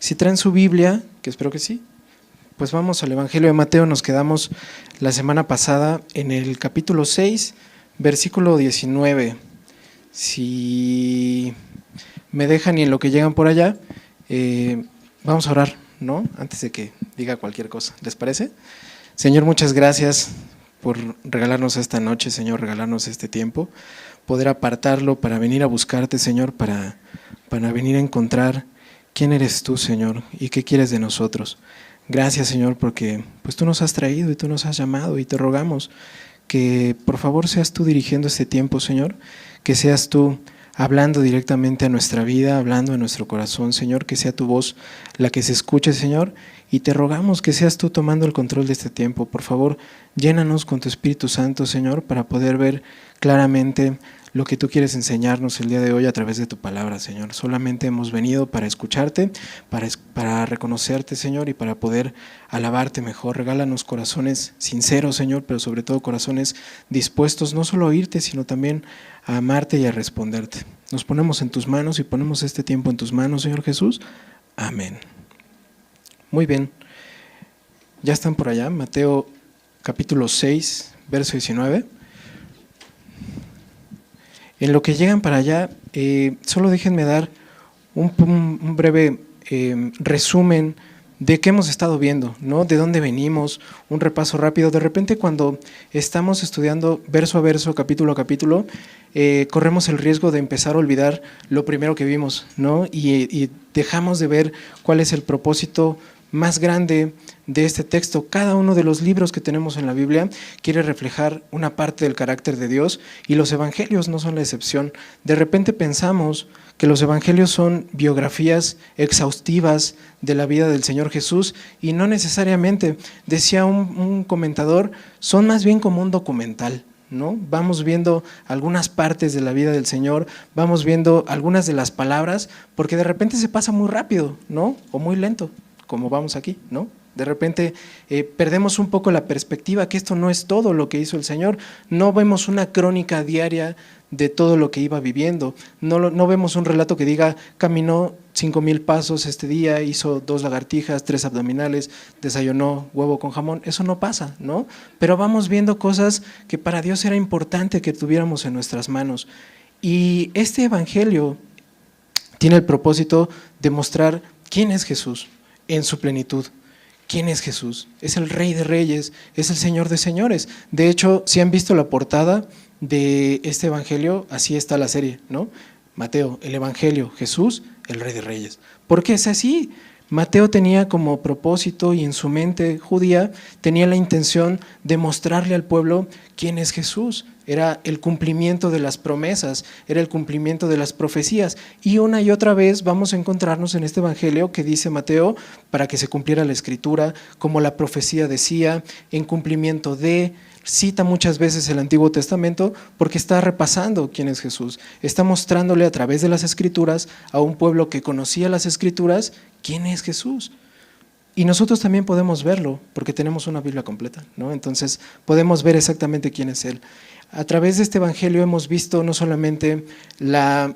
Si traen su Biblia, que espero que sí, pues vamos al Evangelio de Mateo. Nos quedamos la semana pasada en el capítulo 6, versículo 19. Si me dejan y en lo que llegan por allá, vamos a orar, ¿no? Antes de que diga cualquier cosa, ¿les parece? Señor, muchas gracias por regalarnos esta noche, Señor, regalarnos este tiempo, poder apartarlo para venir a buscarte, Señor, para venir a encontrar quién eres tú, Señor, y qué quieres de nosotros. Gracias, Señor, porque pues tú nos has traído y tú nos has llamado y te rogamos que por favor seas tú dirigiendo este tiempo, Señor, que seas tú hablando directamente a nuestra vida, hablando a nuestro corazón, Señor, que sea tu voz la que se escuche, Señor, y te rogamos que seas tú tomando el control de este tiempo. Por favor, llénanos con tu Espíritu Santo, Señor, para poder ver claramente lo que tú quieres enseñarnos el día de hoy a través de tu palabra, Señor. Solamente hemos venido para escucharte, para reconocerte, Señor, y para poder alabarte mejor. Regálanos corazones sinceros, Señor, pero sobre todo corazones dispuestos no solo a oírte, sino también a amarte y a responderte. Nos ponemos en tus manos y ponemos este tiempo en tus manos, Señor Jesús. Amén. Muy bien. Ya están por allá, Mateo capítulo 6, verso 19. En lo que llegan para allá, solo déjenme dar un breve resumen de qué hemos estado viendo, ¿no? De dónde venimos, un repaso rápido. De repente, cuando estamos estudiando verso a verso, capítulo a capítulo, corremos el riesgo de empezar a olvidar lo primero que vimos, ¿no? Y dejamos de ver cuál es el propósito más grande de este texto. Cada uno de los libros que tenemos en la Biblia quiere reflejar una parte del carácter de Dios, y los evangelios no son la excepción. De repente pensamos que los evangelios son biografías exhaustivas de la vida del Señor Jesús, y no necesariamente. Decía un comentador, son más bien como un documental, ¿no? Vamos viendo algunas partes de la vida del Señor, vamos viendo algunas de las palabras, porque de repente se pasa muy rápido, ¿no? O muy lento, como vamos aquí, ¿no? De repente perdemos un poco la perspectiva que esto no es todo lo que hizo el Señor. No vemos una crónica diaria de todo lo que iba viviendo. No vemos un relato que diga, caminó 5,000 pasos este día, hizo 2 lagartijas, 3 abdominales, desayunó huevo con jamón. Eso no pasa, ¿no? Pero vamos viendo cosas que para Dios era importante que tuviéramos en nuestras manos. Y este evangelio tiene el propósito de mostrar quién es Jesús en su plenitud. ¿Quién es Jesús? Es el Rey de Reyes, es el Señor de Señores. De hecho, si han visto la portada de este evangelio, así está la serie, ¿no? Mateo, el evangelio, Jesús, el Rey de Reyes. ¿Por qué es así? Mateo tenía como propósito, y en su mente judía tenía la intención de mostrarle al pueblo quién es Jesús. Era el cumplimiento de las promesas, era el cumplimiento de las profecías. Y una y otra vez vamos a encontrarnos en este evangelio que dice Mateo, para que se cumpliera la escritura, como la profecía decía, en cumplimiento de. Cita muchas veces el Antiguo Testamento porque está repasando quién es Jesús. Está mostrándole a través de las Escrituras a un pueblo que conocía las Escrituras quién es Jesús. Y nosotros también podemos verlo porque tenemos una Biblia completa, ¿no? Entonces podemos ver exactamente quién es Él. A través de este evangelio hemos visto no solamente la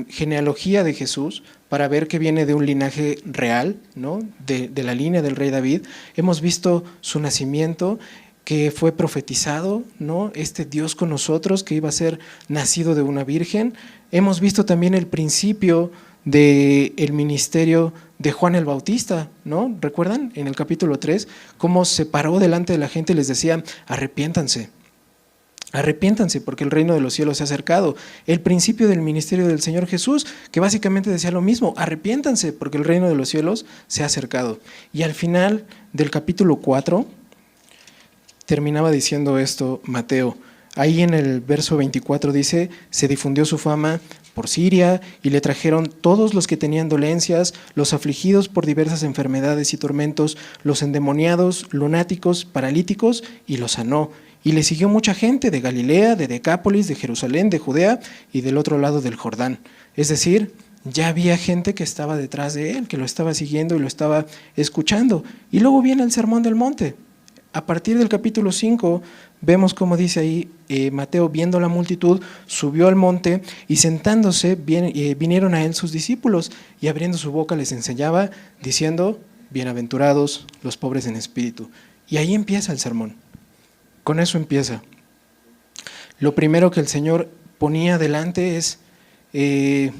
genealogía de Jesús, para ver que viene de un linaje real, ¿no? De la línea del rey David. Hemos visto su nacimiento, que fue profetizado, ¿no? Este Dios con nosotros, que iba a ser nacido de una virgen. Hemos visto también el principio del ministerio de Juan el Bautista, ¿no? ¿Recuerdan? En el capítulo 3, cómo se paró delante de la gente y les decía, arrepiéntanse porque el reino de los cielos se ha acercado. El principio del ministerio del Señor Jesús, que básicamente decía lo mismo, arrepiéntanse porque el reino de los cielos se ha acercado. Y al final del capítulo 4, terminaba diciendo esto Mateo. Ahí en el verso 24 dice, se difundió su fama por Siria y le trajeron todos los que tenían dolencias, los afligidos por diversas enfermedades y tormentos, los endemoniados, lunáticos, paralíticos, y los sanó. Y le siguió mucha gente de Galilea, de Decápolis, de Jerusalén, de Judea y del otro lado del Jordán. Es decir, ya había gente que estaba detrás de él, que lo estaba siguiendo y lo estaba escuchando. Y luego viene el Sermón del Monte. A partir del capítulo 5 vemos como dice ahí, Mateo, viendo la multitud, subió al monte y sentándose vinieron a él sus discípulos y abriendo su boca les enseñaba diciendo, bienaventurados los pobres en espíritu. Y ahí empieza el sermón, con eso empieza. Lo primero que el Señor ponía delante es el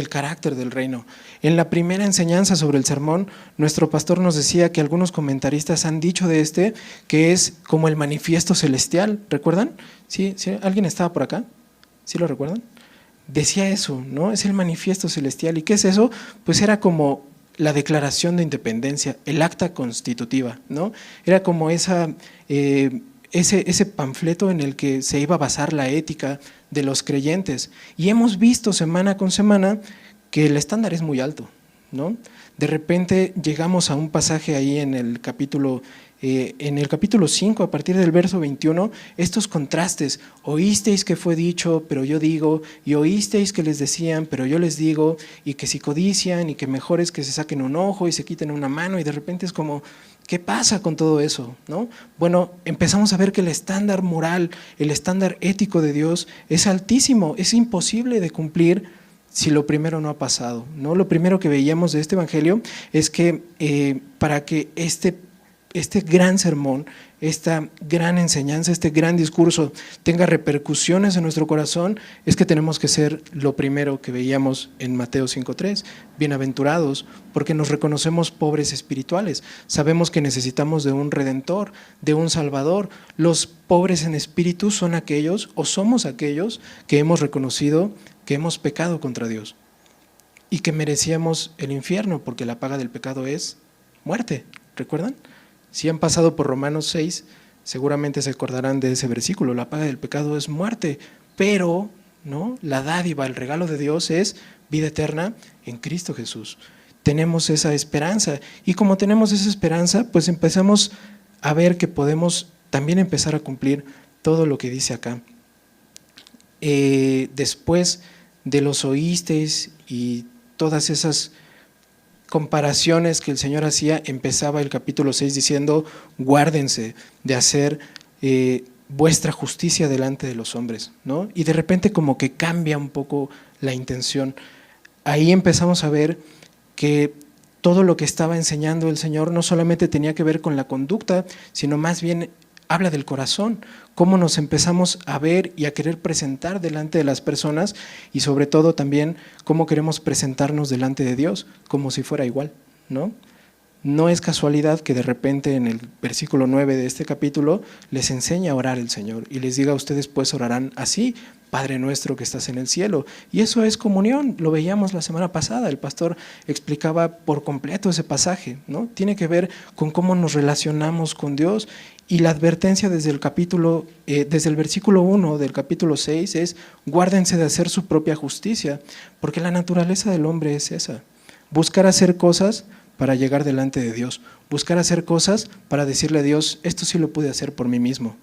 carácter del reino. En la primera enseñanza sobre el sermón, nuestro pastor nos decía que algunos comentaristas han dicho de que es como el manifiesto celestial, ¿recuerdan? ¿Sí? ¿Alguien estaba por acá? ¿Sí lo recuerdan? Decía eso, ¿no? Es el manifiesto celestial. ¿Y qué es eso? Pues era como la declaración de independencia, el acta constitutiva, ¿no? Era como ese panfleto en el que se iba a basar la ética de los creyentes. Y hemos visto semana con semana que el estándar es muy alto, ¿no? De repente llegamos a un pasaje ahí en el capítulo 5, a partir del verso 21, estos contrastes, oísteis que fue dicho, pero yo digo, y oísteis que les decían, pero yo les digo, y que si codician, y que mejor es que se saquen un ojo y se quiten una mano, y de repente es como, ¿qué pasa con todo eso? ¿No? Bueno, empezamos a ver que el estándar moral, el estándar ético de Dios es altísimo, es imposible de cumplir si lo primero no ha pasado, ¿no? Lo primero que veíamos de este evangelio es que para que este gran sermón, esta gran enseñanza, este gran discurso tenga repercusiones en nuestro corazón, es que tenemos que ser lo primero que veíamos en Mateo 5:3, bienaventurados, porque nos reconocemos pobres espirituales, sabemos que necesitamos de un redentor, de un salvador. Los pobres en espíritu son aquellos, o somos aquellos, que hemos reconocido que hemos pecado contra Dios y que merecíamos el infierno, porque la paga del pecado es muerte, ¿recuerdan? Si han pasado por Romanos 6, seguramente se acordarán de ese versículo, la paga del pecado es muerte, pero ¿no? La dádiva, el regalo de Dios es vida eterna en Cristo Jesús. Tenemos esa esperanza, y como tenemos esa esperanza, pues empezamos a ver que podemos también empezar a cumplir todo lo que dice acá. Después de los oísteis y todas esas comparaciones que el Señor hacía, empezaba el capítulo 6 diciendo, guárdense de hacer vuestra justicia delante de los hombres, ¿no? Y de repente como que cambia un poco la intención. Ahí empezamos a ver que todo lo que estaba enseñando el Señor no solamente tenía que ver con la conducta, sino más bien habla del corazón, cómo nos empezamos a ver y a querer presentar delante de las personas, y sobre todo también cómo queremos presentarnos delante de Dios, como si fuera igual, ¿no? No es casualidad que de repente en el versículo 9 de este capítulo les enseña a orar el Señor y les diga, ustedes pues orarán así, Padre nuestro que estás en el cielo. Y eso es comunión, lo veíamos la semana pasada, el pastor explicaba por completo ese pasaje, ¿no? Tiene que ver con cómo nos relacionamos con Dios, y la advertencia desde el versículo 1 del capítulo 6 es, guárdense de hacer su propia justicia, porque la naturaleza del hombre es esa, buscar hacer cosas para llegar delante de Dios, buscar hacer cosas para decirle a Dios, esto sí lo pude hacer por mí mismo.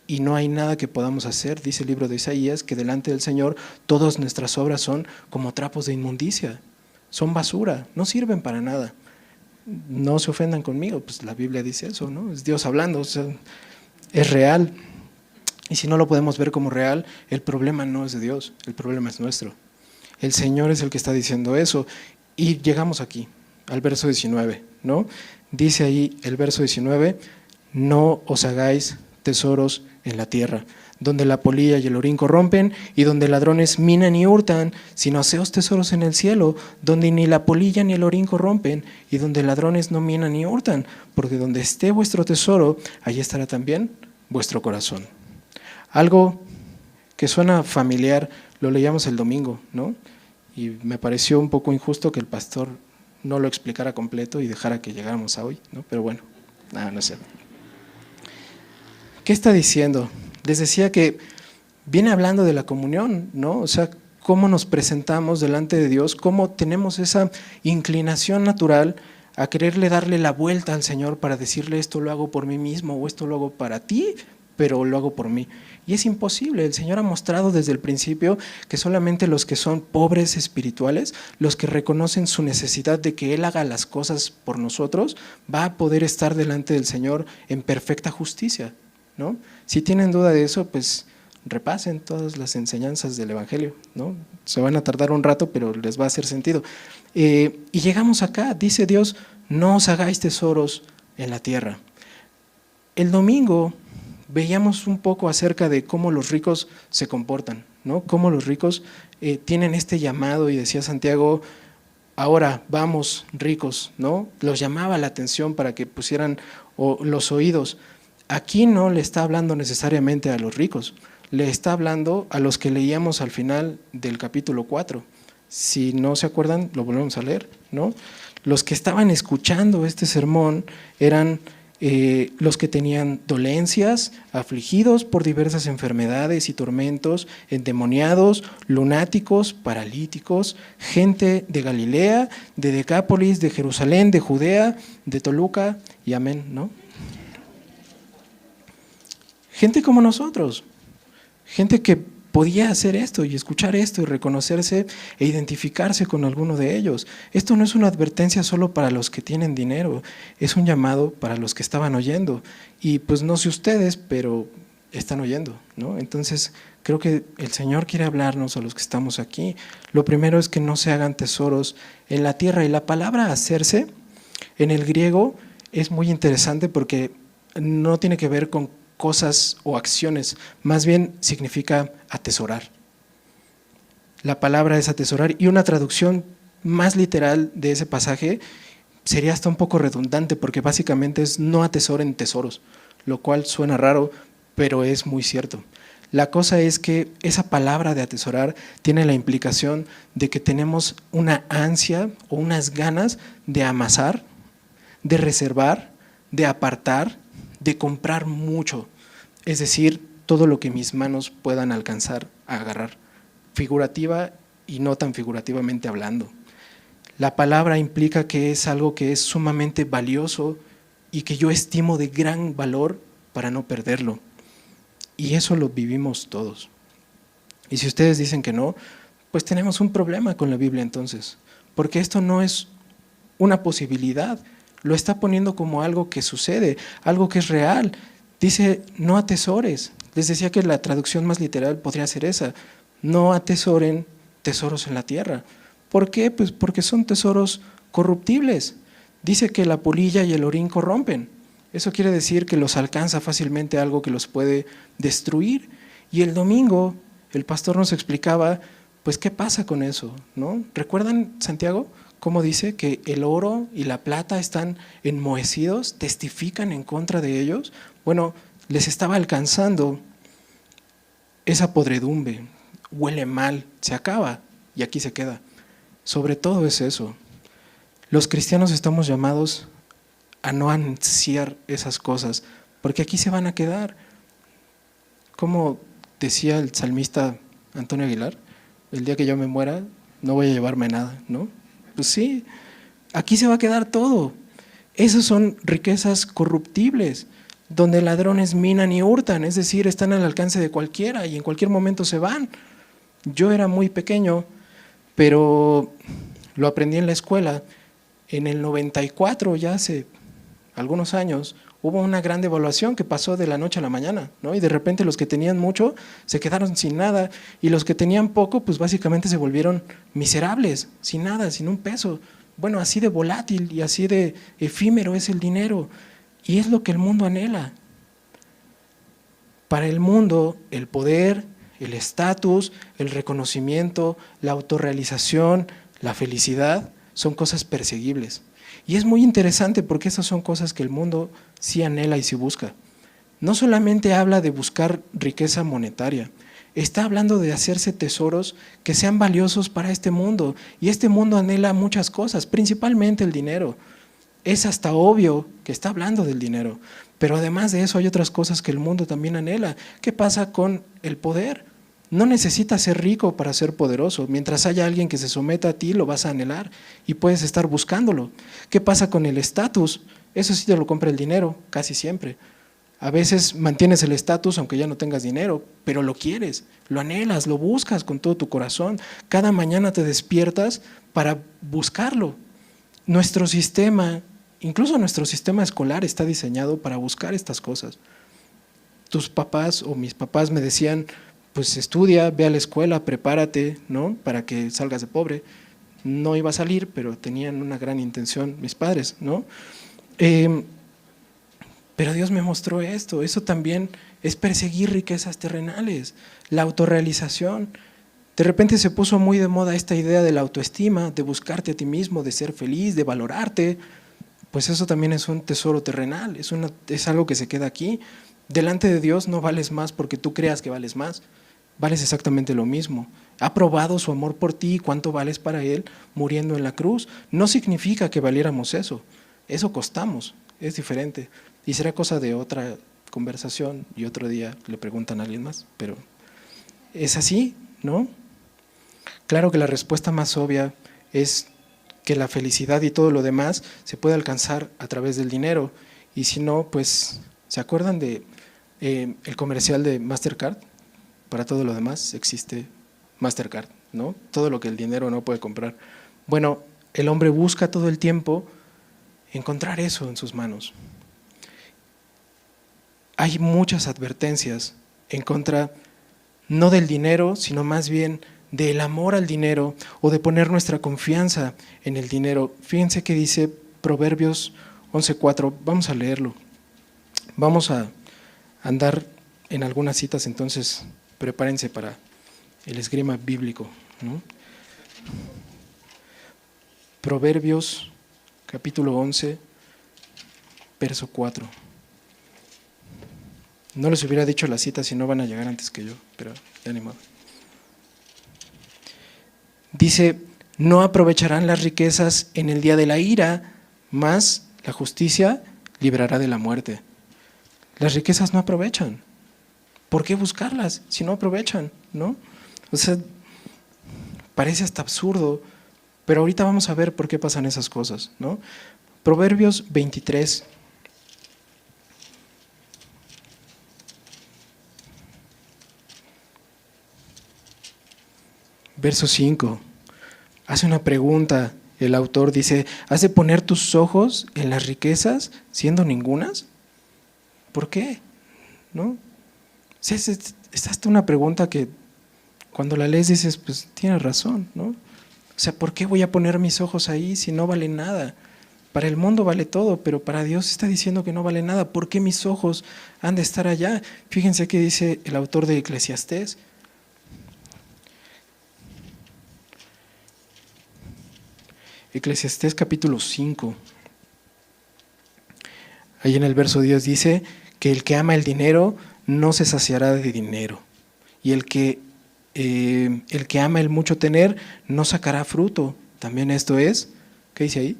Y no hay nada que podamos hacer, dice el libro de Isaías, que delante del Señor todas nuestras obras son como trapos de inmundicia, son basura, no sirven para nada. No se ofendan conmigo, pues la Biblia dice eso, ¿no? Es Dios hablando, o sea, es real. Y si no lo podemos ver como real, el problema no es de Dios, el problema es nuestro. El Señor es el que está diciendo eso. Y llegamos aquí, al verso 19, ¿no? Dice ahí el verso 19, no os hagáis tesoros en la tierra, donde la polilla y el orín corrompen y donde ladrones minan y hurtan, sino haceos tesoros en el cielo, donde ni la polilla ni el orín corrompen y donde ladrones no minan ni hurtan, porque donde esté vuestro tesoro, allí estará también vuestro corazón. Algo que suena familiar, lo leíamos el domingo, ¿no? Y me pareció un poco injusto que el pastor no lo explicara completo y dejara que llegáramos a hoy, ¿no? Pero bueno, nada, no sé. ¿Qué está diciendo? Les decía que viene hablando de la comunión, ¿no? O sea, cómo nos presentamos delante de Dios, cómo tenemos esa inclinación natural a quererle darle la vuelta al Señor para decirle esto lo hago por mí mismo o esto lo hago para ti, pero lo hago por mí. Y es imposible. El Señor ha mostrado desde el principio que solamente los que son pobres espirituales, los que reconocen su necesidad de que Él haga las cosas por nosotros, va a poder estar delante del Señor en perfecta justicia, ¿no? Si tienen duda de eso, pues repasen todas las enseñanzas del Evangelio, ¿no? Se van a tardar un rato, pero les va a hacer sentido. Y llegamos acá, dice Dios, no os hagáis tesoros en la tierra. El domingo veíamos un poco acerca de cómo los ricos se comportan, ¿no? Cómo los ricos tienen este llamado, y decía Santiago, ahora vamos ricos, ¿no? Los llamaba la atención para que pusieran los oídos. Aquí no le está hablando necesariamente a los ricos, le está hablando a los que leíamos al final del capítulo 4. Si no se acuerdan, lo volvemos a leer, ¿no? Los que estaban escuchando este sermón eran los que tenían dolencias, afligidos por diversas enfermedades y tormentos, endemoniados, lunáticos, paralíticos, gente de Galilea, de Decápolis, de Jerusalén, de Judea, de Toluca y amén, ¿no? Gente como nosotros, gente que podía hacer esto y escuchar esto y reconocerse e identificarse con alguno de ellos. Esto no es una advertencia solo para los que tienen dinero, es un llamado para los que estaban oyendo. Y pues no sé ustedes, pero están oyendo, ¿no? Entonces creo que el Señor quiere hablarnos a los que estamos aquí. Lo primero es que no se hagan tesoros en la tierra. Y la palabra hacerse en el griego es muy interesante porque no tiene que ver con cosas o acciones, más bien significa atesorar. La palabra es atesorar, y una traducción más literal de ese pasaje sería hasta un poco redundante, porque básicamente es no atesoren tesoros, lo cual suena raro, pero es muy cierto. La cosa es que esa palabra de atesorar tiene la implicación de que tenemos una ansia o unas ganas de amasar, de reservar, de apartar, de comprar mucho, es decir, todo lo que mis manos puedan alcanzar a agarrar, figurativa y no tan figurativamente hablando. La palabra implica que es algo que es sumamente valioso y que yo estimo de gran valor para no perderlo. Y eso lo vivimos todos. Y si ustedes dicen que no, pues tenemos un problema con la Biblia entonces, porque esto no es una posibilidad, lo está poniendo como algo que sucede, algo que es real. Dice, no atesores. Les decía que la traducción más literal podría ser esa, no atesoren tesoros en la tierra. ¿Por qué? Pues porque son tesoros corruptibles. Dice que la polilla y el orín corrompen. Eso quiere decir que los alcanza fácilmente algo que los puede destruir. Y el domingo el pastor nos explicaba, pues, ¿qué pasa con eso? ¿No? ¿Recuerdan, Santiago, cómo dice que el oro y la plata están enmohecidos, testifican en contra de ellos? Bueno, les estaba alcanzando esa podredumbre, huele mal, se acaba y aquí se queda. Sobre todo es eso. Los cristianos estamos llamados a no ansiar esas cosas, porque aquí se van a quedar. Como decía el salmista Antonio Aguilar, el día que yo me muera no voy a llevarme nada, ¿no? Pues sí, aquí se va a quedar todo. Esas son riquezas corruptibles, donde ladrones minan y hurtan, es decir, están al alcance de cualquiera y en cualquier momento se van. Yo era muy pequeño, pero lo aprendí en la escuela. En el 94, ya hace algunos años, hubo una gran devaluación que pasó de la noche a la mañana, ¿no? Y de repente los que tenían mucho se quedaron sin nada, y los que tenían poco, pues básicamente se volvieron miserables, sin nada, sin un peso. Bueno, así de volátil y así de efímero es el dinero, y es lo que el mundo anhela. Para el mundo, el poder, el estatus, el reconocimiento, la autorrealización, la felicidad, son cosas perseguibles. Y es muy interesante porque esas son cosas que el mundo sí anhela y sí busca. No solamente habla de buscar riqueza monetaria, está hablando de hacerse tesoros que sean valiosos para este mundo. Y este mundo anhela muchas cosas, principalmente el dinero. Es hasta obvio que está hablando del dinero, pero además de eso hay otras cosas que el mundo también anhela. ¿Qué pasa con el poder? No necesitas ser rico para ser poderoso. Mientras haya alguien que se someta a ti, lo vas a anhelar y puedes estar buscándolo. ¿Qué pasa con el estatus? Eso sí te lo compra el dinero, casi siempre. A veces mantienes el estatus aunque ya no tengas dinero, pero lo quieres, lo anhelas, lo buscas con todo tu corazón. Cada mañana te despiertas para buscarlo. Nuestro sistema, incluso nuestro sistema escolar está diseñado para buscar estas cosas. Tus papás o mis papás me decían, pues estudia, ve a la escuela, prepárate, ¿no? Para que salgas de pobre. No iba a salir, pero tenían una gran intención mis padres, ¿no? Pero Dios me mostró esto, eso también es perseguir riquezas terrenales, la autorrealización. De repente se puso muy de moda esta idea de la autoestima, de buscarte a ti mismo, de ser feliz, de valorarte. Pues eso también es un tesoro terrenal, es algo que se queda aquí. Delante de Dios no vales más porque tú creas que vales más, vales exactamente lo mismo. Ha probado su amor por ti y cuánto vales para Él muriendo en la cruz. No significa que valiéramos eso costamos, es diferente. Y será cosa de otra conversación y otro día le preguntan a alguien más, pero es así, ¿no? Claro que la respuesta más obvia es que la felicidad y todo lo demás se puede alcanzar a través del dinero, y si no, pues, ¿se acuerdan de el comercial de Mastercard? Para todo lo demás existe Mastercard, ¿no? Todo lo que el dinero no puede comprar. Bueno, el hombre busca todo el tiempo encontrar eso en sus manos. Hay muchas advertencias en contra, no del dinero, sino más bien del amor al dinero o de poner nuestra confianza en el dinero. Fíjense que dice Proverbios 11:4, vamos a leerlo. Vamos a andar en algunas citas, entonces prepárense para el esgrima bíblico, ¿no? Proverbios capítulo 11, verso 4. No les hubiera dicho la cita si no van a llegar antes que yo, pero ya ni modo. Dice, no aprovecharán las riquezas en el día de la ira, mas la justicia librará de la muerte. Las riquezas no aprovechan. ¿Por qué buscarlas si no aprovechan? ¿No? O sea, parece hasta absurdo, pero ahorita vamos a ver por qué pasan esas cosas, ¿no? Proverbios 23. Verso 5. Hace una pregunta, el autor dice, ¿has de poner tus ojos en las riquezas siendo ningunas? ¿Por qué? ¿No? Sí, es hasta una pregunta que cuando la lees dices, pues tienes razón, ¿no? O sea, ¿por qué voy a poner mis ojos ahí si no vale nada? Para el mundo vale todo, pero para Dios está diciendo que no vale nada. ¿Por qué mis ojos han de estar allá? Fíjense qué dice el autor de Eclesiastés. Eclesiastés capítulo 5. Ahí en el verso 10 dice que el que ama el dinero no se saciará de dinero. Y el que ama el mucho tener no sacará fruto. También esto es, ¿qué dice ahí?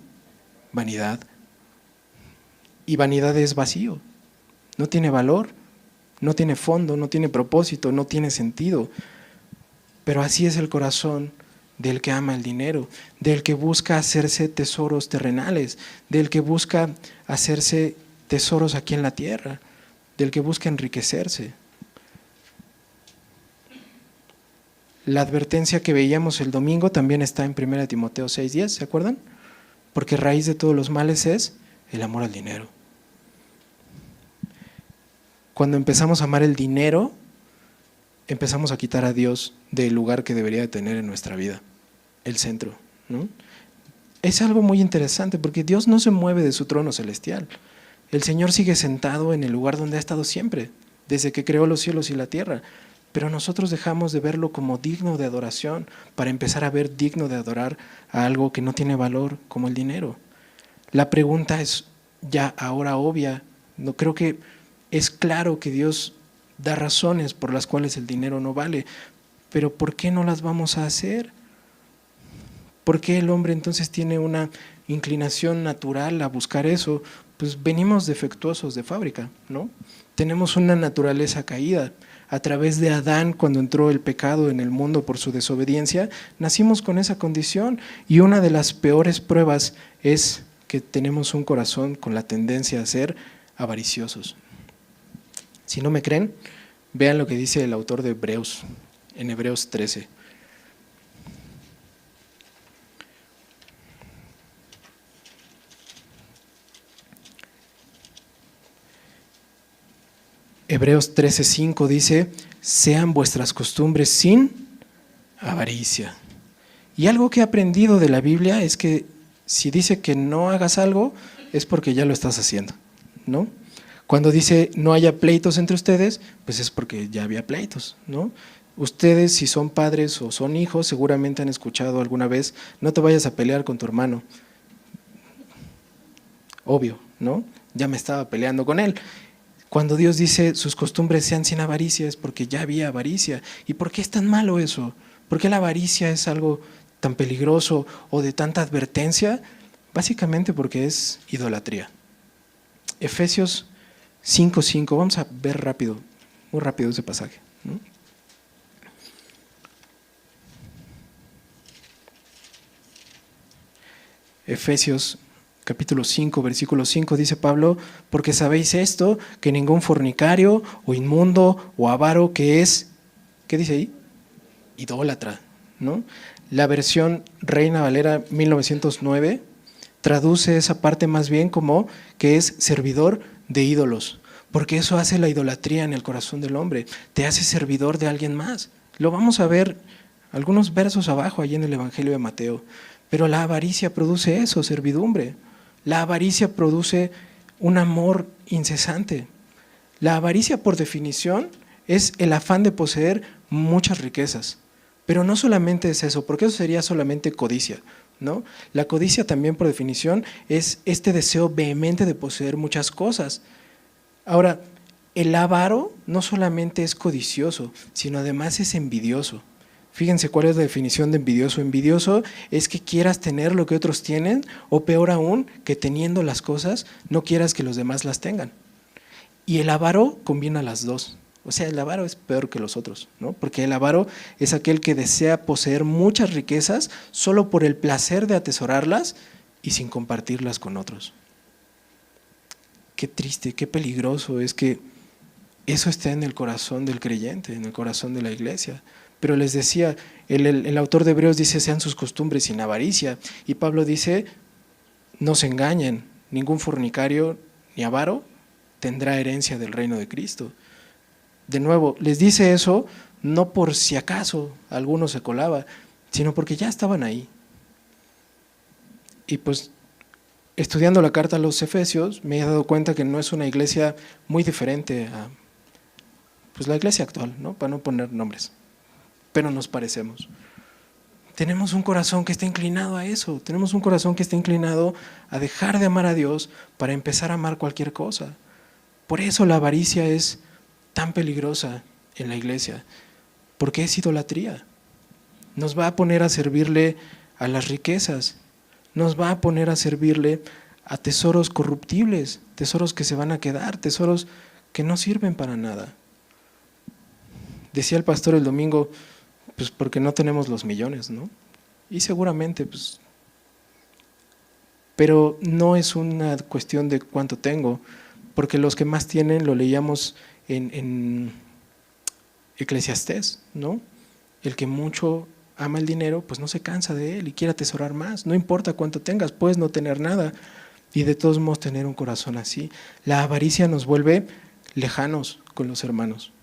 Vanidad. Y vanidad es vacío. No tiene valor, no tiene fondo, no tiene propósito, no tiene sentido. Pero así es el corazón del que ama el dinero, del que busca hacerse tesoros terrenales, del que busca hacerse tesoros aquí en la tierra, del que busca enriquecerse. La advertencia que veíamos el domingo también está en 1 Timoteo 6:10, ¿se acuerdan? Porque raíz de todos los males es el amor al dinero. Cuando empezamos a amar el dinero, empezamos a quitar a Dios del lugar que debería de tener en nuestra vida, el centro, ¿no? Es algo muy interesante porque Dios no se mueve de su trono celestial. El Señor sigue sentado en el lugar donde ha estado siempre, desde que creó los cielos y la tierra. Pero nosotros dejamos de verlo como digno de adoración para empezar a ver digno de adorar a algo que no tiene valor como el dinero. La pregunta es ya ahora obvia. No creo que es claro que Dios da razones por las cuales el dinero no vale, pero ¿por qué no las vamos a hacer? ¿Por qué el hombre entonces tiene una inclinación natural a buscar eso? Pues venimos defectuosos de fábrica, ¿no? Tenemos una naturaleza caída. A través de Adán, cuando entró el pecado en el mundo por su desobediencia, nacimos con esa condición, y una de las peores pruebas es que tenemos un corazón con la tendencia a ser avariciosos. Si no me creen, vean lo que dice el autor de Hebreos, en Hebreos 13. Hebreos 13:5 dice, sean vuestras costumbres sin avaricia. Y algo que he aprendido de la Biblia es que si dice que no hagas algo, es porque ya lo estás haciendo, ¿no? Cuando dice no haya pleitos entre ustedes, pues es porque ya había pleitos, ¿no? Ustedes, si son padres o son hijos, seguramente han escuchado alguna vez, no te vayas a pelear con tu hermano. Obvio, ¿no? Ya me estaba peleando con él. Cuando Dios dice sus costumbres sean sin avaricia, es porque ya había avaricia. ¿Y por qué es tan malo eso? ¿Por qué la avaricia es algo tan peligroso o de tanta advertencia? Básicamente porque es idolatría. Efesios 5:5, vamos a ver rápido, muy rápido ese pasaje, ¿no? Efesios capítulo 5, versículo 5, dice Pablo, porque sabéis esto, que ningún fornicario o inmundo o avaro que es, ¿qué dice ahí? Idólatra, ¿no? La versión Reina Valera 1909 traduce esa parte más bien como que es servidor de ídolos, porque eso hace la idolatría en el corazón del hombre, te hace servidor de alguien más. Lo vamos a ver algunos versos abajo, allí en el Evangelio de Mateo. Pero la avaricia produce eso, servidumbre. La avaricia produce un amor incesante. La avaricia, por definición, es el afán de poseer muchas riquezas. Pero no solamente es eso, porque eso sería solamente codicia, ¿no? La codicia también, por definición, es este deseo vehemente de poseer muchas cosas. Ahora, el avaro no solamente es codicioso, sino además es envidioso. Fíjense cuál es la definición de envidioso. Envidioso es que quieras tener lo que otros tienen, o peor aún, que teniendo las cosas no quieras que los demás las tengan. Y el avaro combina las dos. O sea, el avaro es peor que los otros, ¿no? Porque el avaro es aquel que desea poseer muchas riquezas solo por el placer de atesorarlas y sin compartirlas con otros. Qué triste, qué peligroso es que eso está en el corazón del creyente, en el corazón de la iglesia. Pero les decía, el autor de Hebreos dice, sean sus costumbres sin avaricia. Y Pablo dice, no se engañen, ningún fornicario ni avaro tendrá herencia del reino de Cristo. De nuevo, les dice eso no por si acaso alguno se colaba, sino porque ya estaban ahí. Y pues, estudiando la carta a los Efesios, me he dado cuenta que no es una iglesia muy diferente a pues, la iglesia actual, ¿no? Para no poner nombres. Pero nos parecemos. Tenemos un corazón que está inclinado a eso, tenemos un corazón que está inclinado a dejar de amar a Dios para empezar a amar cualquier cosa. Por eso la avaricia es tan peligrosa en la iglesia, porque es idolatría. Nos va a poner a servirle a las riquezas, nos va a poner a servirle a tesoros corruptibles, tesoros que se van a quedar, tesoros que no sirven para nada. Decía el pastor el domingo, pues porque no tenemos los millones, ¿no? Y seguramente, pues, pero no es una cuestión de cuánto tengo, porque los que más tienen, lo leíamos en Eclesiastés, ¿no? El que mucho ama el dinero, pues no se cansa de él y quiere atesorar más. No importa cuánto tengas, puedes no tener nada y de todos modos tener un corazón así. La avaricia nos vuelve lejanos con los hermanos.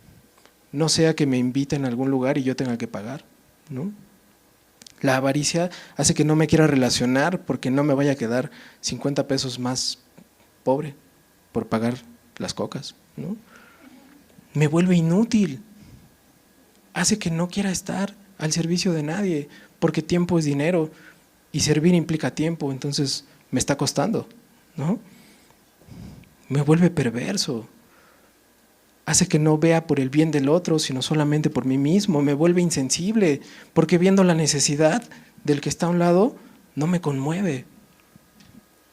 No sea que me inviten a algún lugar y yo tenga que pagar, ¿no? La avaricia hace que no me quiera relacionar porque no me vaya a quedar 50 pesos más pobre por pagar las cocas, ¿no? Me vuelve inútil, hace que no quiera estar al servicio de nadie porque tiempo es dinero y servir implica tiempo, entonces me está costando, ¿no? Me vuelve perverso. Hace que no vea por el bien del otro, sino solamente por mí mismo. Me vuelve insensible, porque viendo la necesidad del que está a un lado, no me conmueve.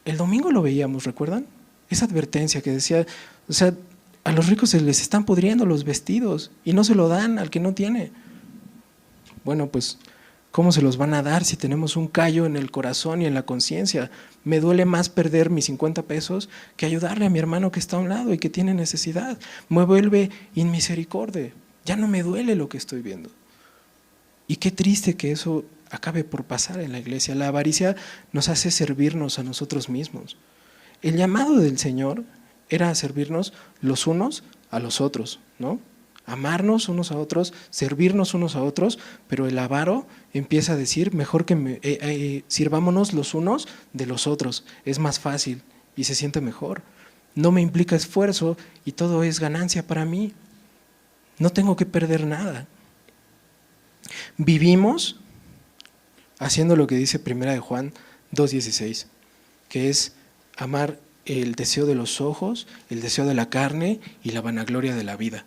El domingo lo veíamos, ¿recuerdan? Esa advertencia que decía, o sea, a los ricos se les están pudriendo los vestidos y no se lo dan al que no tiene. Bueno, pues ¿Cómo se los van a dar si tenemos un callo en el corazón y en la conciencia? Me duele más perder mis 50 pesos que ayudarle a mi hermano que está a un lado y que tiene necesidad. Me vuelve inmisericordia. Ya no me duele lo que estoy viendo. Y qué triste que eso acabe por pasar en la iglesia. La avaricia nos hace servirnos a nosotros mismos. El llamado del Señor era servirnos los unos a los otros, ¿no? Amarnos unos a otros, servirnos unos a otros, pero el avaro empieza a decir, mejor que sirvámonos los unos de los otros, es más fácil y se siente mejor. No me implica esfuerzo y todo es ganancia para mí. No tengo que perder nada. Vivimos haciendo lo que dice 1 de Juan 2:16, que es amar el deseo de los ojos, el deseo de la carne y la vanagloria de la vida.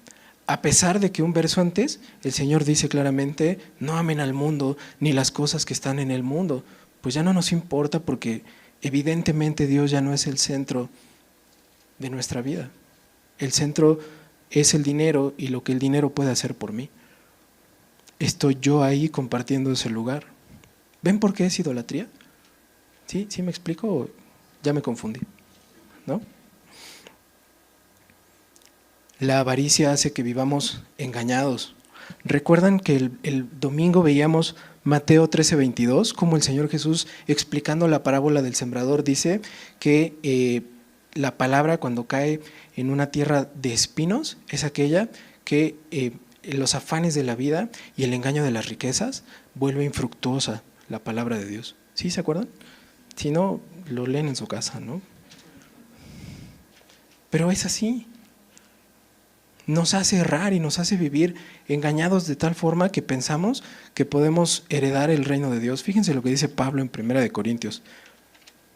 A pesar de que un verso antes el Señor dice claramente, no amen al mundo ni las cosas que están en el mundo, pues ya no nos importa porque evidentemente Dios ya no es el centro de nuestra vida. El centro es el dinero y lo que el dinero puede hacer por mí. Estoy yo ahí compartiendo ese lugar. ¿Ven por qué es idolatría? ¿Sí? ¿Sí me explico o ya me confundí? ¿No? La avaricia hace que vivamos engañados. ¿Recuerdan que el domingo veíamos Mateo 13:22? Como el Señor Jesús, explicando la parábola del sembrador, dice que la palabra cuando cae en una tierra de espinos es aquella que los afanes de la vida y el engaño de las riquezas vuelve infructuosa la palabra de Dios. ¿Sí se acuerdan? Si no, lo leen en su casa, ¿no? Pero es así. Nos hace errar y nos hace vivir engañados de tal forma que pensamos que podemos heredar el reino de Dios. Fíjense lo que dice Pablo en 1 de Corintios.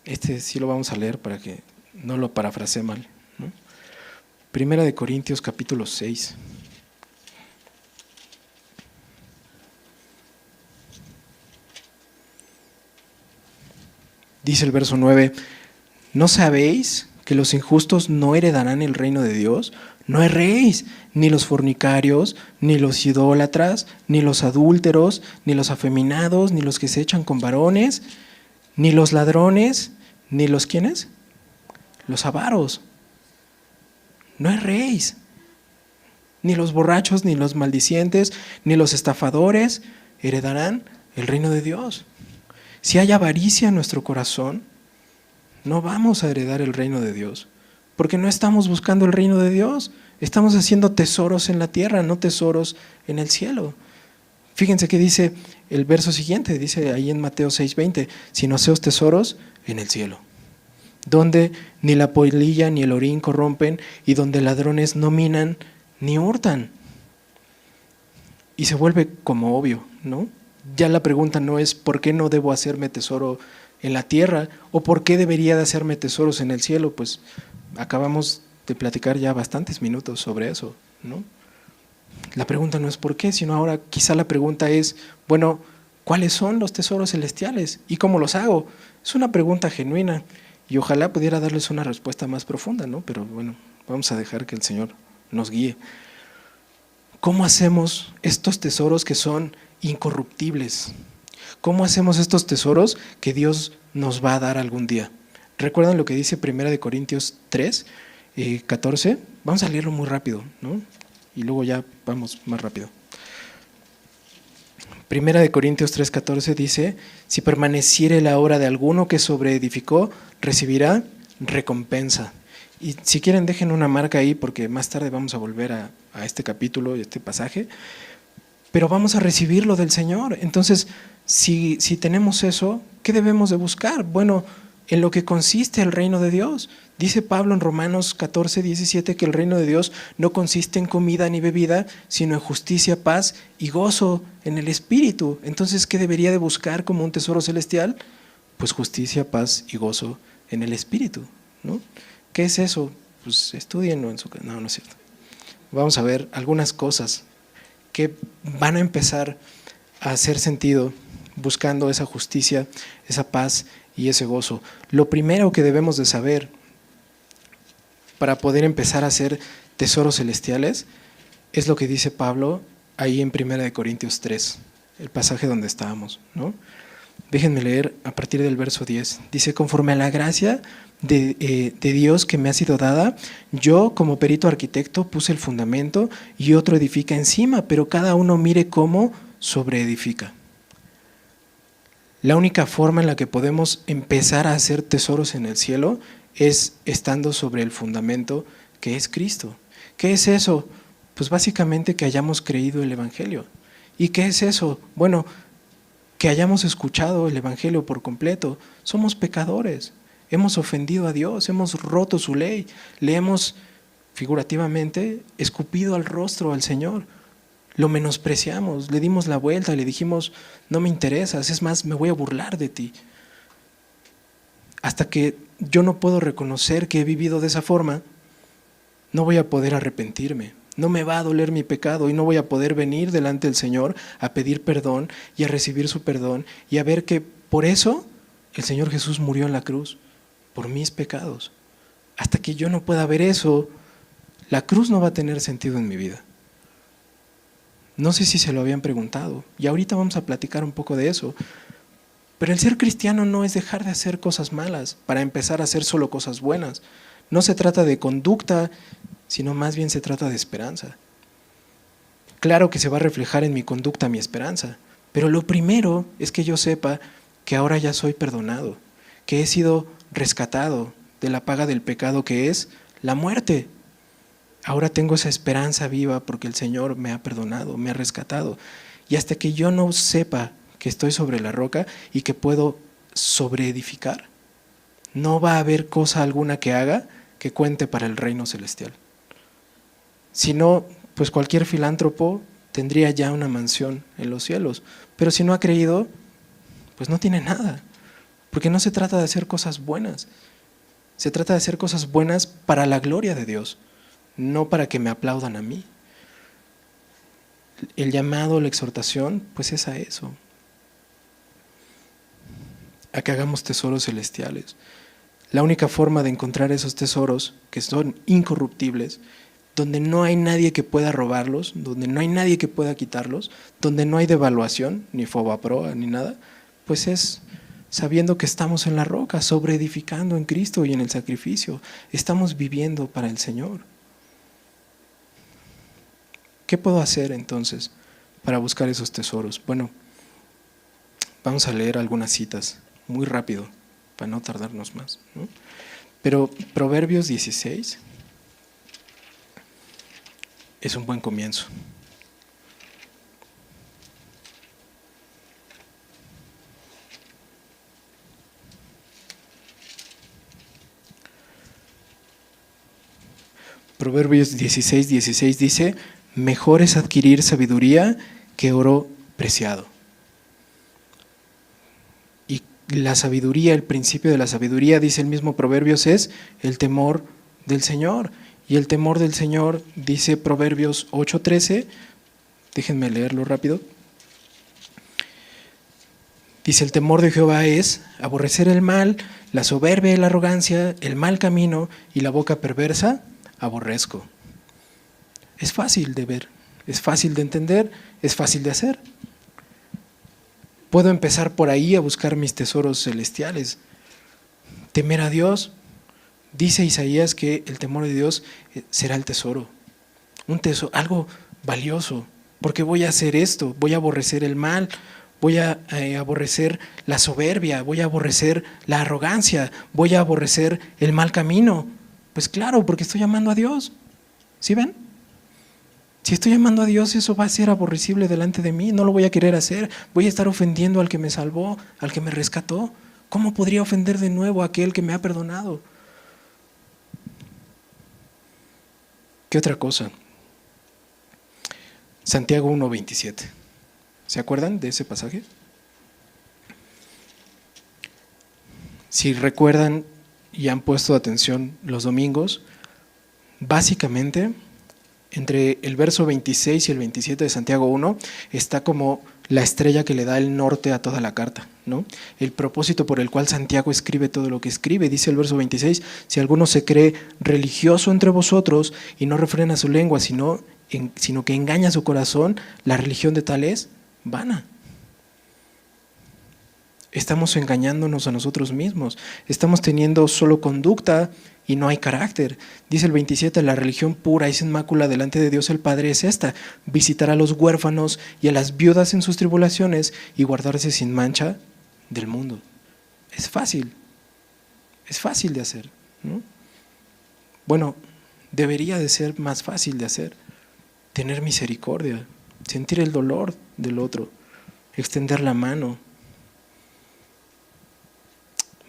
Este sí lo vamos a leer para que no lo parafrasee mal, ¿no? 1 de Corintios capítulo 6. Dice el verso 9, ¿no sabéis que los injustos no heredarán el reino de Dios? No erréis, ni los fornicarios, ni los idólatras, ni los adúlteros, ni los afeminados, ni los que se echan con varones, ni los ladrones, ni los ¿quiénes? Los avaros. No erréis, ni los borrachos, ni los maldicientes, ni los estafadores heredarán el reino de Dios. Si hay avaricia en nuestro corazón, no vamos a heredar el reino de Dios, porque no estamos buscando el reino de Dios, estamos haciendo tesoros en la tierra, no tesoros en el cielo. Fíjense que dice el verso siguiente, dice ahí en Mateo 6:20, sino haceos tesoros en el cielo, donde ni la polilla ni el orín corrompen y donde ladrones no minan ni hurtan. Y se vuelve como obvio, ¿no? Ya la pregunta no es ¿por qué no debo hacerme tesoro en la tierra? ¿O por qué debería de hacerme tesoros en el cielo? Pues acabamos de platicar ya bastantes minutos sobre eso, ¿no? La pregunta no es por qué, sino ahora quizá la pregunta es, bueno, ¿cuáles son los tesoros celestiales? ¿Y cómo los hago? Es una pregunta genuina y ojalá pudiera darles una respuesta más profunda, ¿no? Pero bueno, vamos a dejar que el Señor nos guíe. ¿Cómo hacemos estos tesoros que son incorruptibles? ¿Cómo hacemos estos tesoros que Dios nos va a dar algún día? ¿Recuerdan lo que dice 1 de Corintios 3, 14? Vamos a leerlo muy rápido, ¿no? Y luego ya vamos más rápido. 1 de Corintios 3, 14 dice, si permaneciere la obra de alguno que sobreedificó, recibirá recompensa. Y si quieren dejen una marca ahí porque más tarde vamos a volver a este capítulo y este pasaje, pero vamos a recibirlo del Señor. Entonces, si tenemos eso, ¿qué debemos de buscar? Bueno, en lo que consiste el reino de Dios. Dice Pablo en Romanos 14, 17 que el reino de Dios no consiste en comida ni bebida, sino en justicia, paz y gozo en el Espíritu. Entonces, ¿qué debería de buscar como un tesoro celestial? Pues justicia, paz y gozo en el Espíritu, ¿no? ¿Qué es eso? Pues estúdienlo en su casa. No, no es cierto. Vamos a ver algunas cosas que van a empezar a hacer sentido buscando esa justicia, esa paz y ese gozo. Lo primero que debemos de saber para poder empezar a hacer tesoros celestiales es lo que dice Pablo ahí en 1 de Corintios 3, el pasaje donde estábamos, ¿no? Déjenme leer a partir del verso 10. Dice, conforme a la gracia de Dios que me ha sido dada, yo como perito arquitecto puse el fundamento y otro edifica encima, pero cada uno mire cómo sobreedifica. La única forma en la que podemos empezar a hacer tesoros en el cielo es estando sobre el fundamento que es Cristo. ¿Qué es eso? Pues básicamente que hayamos creído el Evangelio. ¿Y qué es eso? Bueno, que hayamos escuchado el Evangelio por completo. Somos pecadores, hemos ofendido a Dios, hemos roto su ley, le hemos figurativamente escupido al rostro al Señor, lo menospreciamos, le dimos la vuelta, le dijimos, no me interesas, es más, me voy a burlar de ti. Hasta que yo no puedo reconocer que he vivido de esa forma, no voy a poder arrepentirme. No me va a doler mi pecado y no voy a poder venir delante del Señor a pedir perdón y a recibir su perdón y a ver que por eso el Señor Jesús murió en la cruz, por mis pecados. Hasta que yo no pueda ver eso, la cruz no va a tener sentido en mi vida. No sé si se lo habían preguntado y ahorita vamos a platicar un poco de eso. Pero el ser cristiano no es dejar de hacer cosas malas para empezar a hacer solo cosas buenas. No se trata de conducta, sino más bien se trata de esperanza. Claro que se va a reflejar en mi conducta mi esperanza, pero lo primero es que yo sepa que ahora ya soy perdonado, que he sido rescatado de la paga del pecado que es la muerte. Ahora tengo esa esperanza viva porque el Señor me ha perdonado, me ha rescatado. Y hasta que yo no sepa que estoy sobre la roca y que puedo sobreedificar, no va a haber cosa alguna que haga que cuente para el reino celestial. Si no, pues cualquier filántropo tendría ya una mansión en los cielos. Pero si no ha creído, pues no tiene nada. Porque no se trata de hacer cosas buenas. Se trata de hacer cosas buenas para la gloria de Dios, no para que me aplaudan a mí. El llamado, la exhortación, pues es a eso. A que hagamos tesoros celestiales. La única forma de encontrar esos tesoros que son incorruptibles, donde no hay nadie que pueda robarlos, donde no hay nadie que pueda quitarlos, donde no hay devaluación, ni fobaproa, ni nada, pues es sabiendo que estamos en la roca, sobreedificando en Cristo y en el sacrificio. Estamos viviendo para el Señor. ¿Qué puedo hacer entonces para buscar esos tesoros? Bueno, vamos a leer algunas citas muy rápido, para no tardarnos más, ¿no? Pero Proverbios 16 es un buen comienzo. Proverbios 16:16 dice, mejor es adquirir sabiduría que oro preciado. Y la sabiduría, el principio de la sabiduría, dice el mismo Proverbios, es el temor del Señor. Y el temor del Señor, dice Proverbios 8:13, déjenme leerlo rápido. Dice, el temor de Jehová es aborrecer el mal, la soberbia y la arrogancia, el mal camino y la boca perversa, aborrezco. Es fácil de ver, es fácil de entender, es fácil de hacer. Puedo empezar por ahí a buscar mis tesoros celestiales. Temer a Dios. Dice Isaías que el temor de Dios será el tesoro, un tesoro, algo valioso, porque voy a hacer esto, voy a aborrecer el mal, voy a aborrecer la soberbia, voy a aborrecer la arrogancia, voy a aborrecer el mal camino. Pues claro, porque estoy amando a Dios. ¿Sí ven? Si estoy amando a Dios, eso va a ser aborrecible delante de mí, no lo voy a querer hacer, voy a estar ofendiendo al que me salvó, al que me rescató. ¿Cómo podría ofender de nuevo a aquel que me ha perdonado? ¿Qué otra cosa? Santiago 1:27. ¿Se acuerdan de ese pasaje? Si recuerdan y han puesto atención los domingos, básicamente entre el verso 26 y el 27 de Santiago 1 está como la estrella que le da el norte a toda la carta, ¿no? El propósito por el cual Santiago escribe todo lo que escribe. Dice el verso 26, si alguno se cree religioso entre vosotros y no refrena su lengua, sino que engaña su corazón, la religión de tal es vana. Estamos engañándonos a nosotros mismos. Estamos teniendo solo conducta y no hay carácter. Dice el 27, la religión pura y sin mácula delante de Dios el Padre es esta: visitar a los huérfanos y a las viudas en sus tribulaciones y guardarse sin mancha del mundo. Es fácil de hacer, ¿no? Bueno, debería de ser más fácil de hacer. Tener misericordia, sentir el dolor del otro, extender la mano.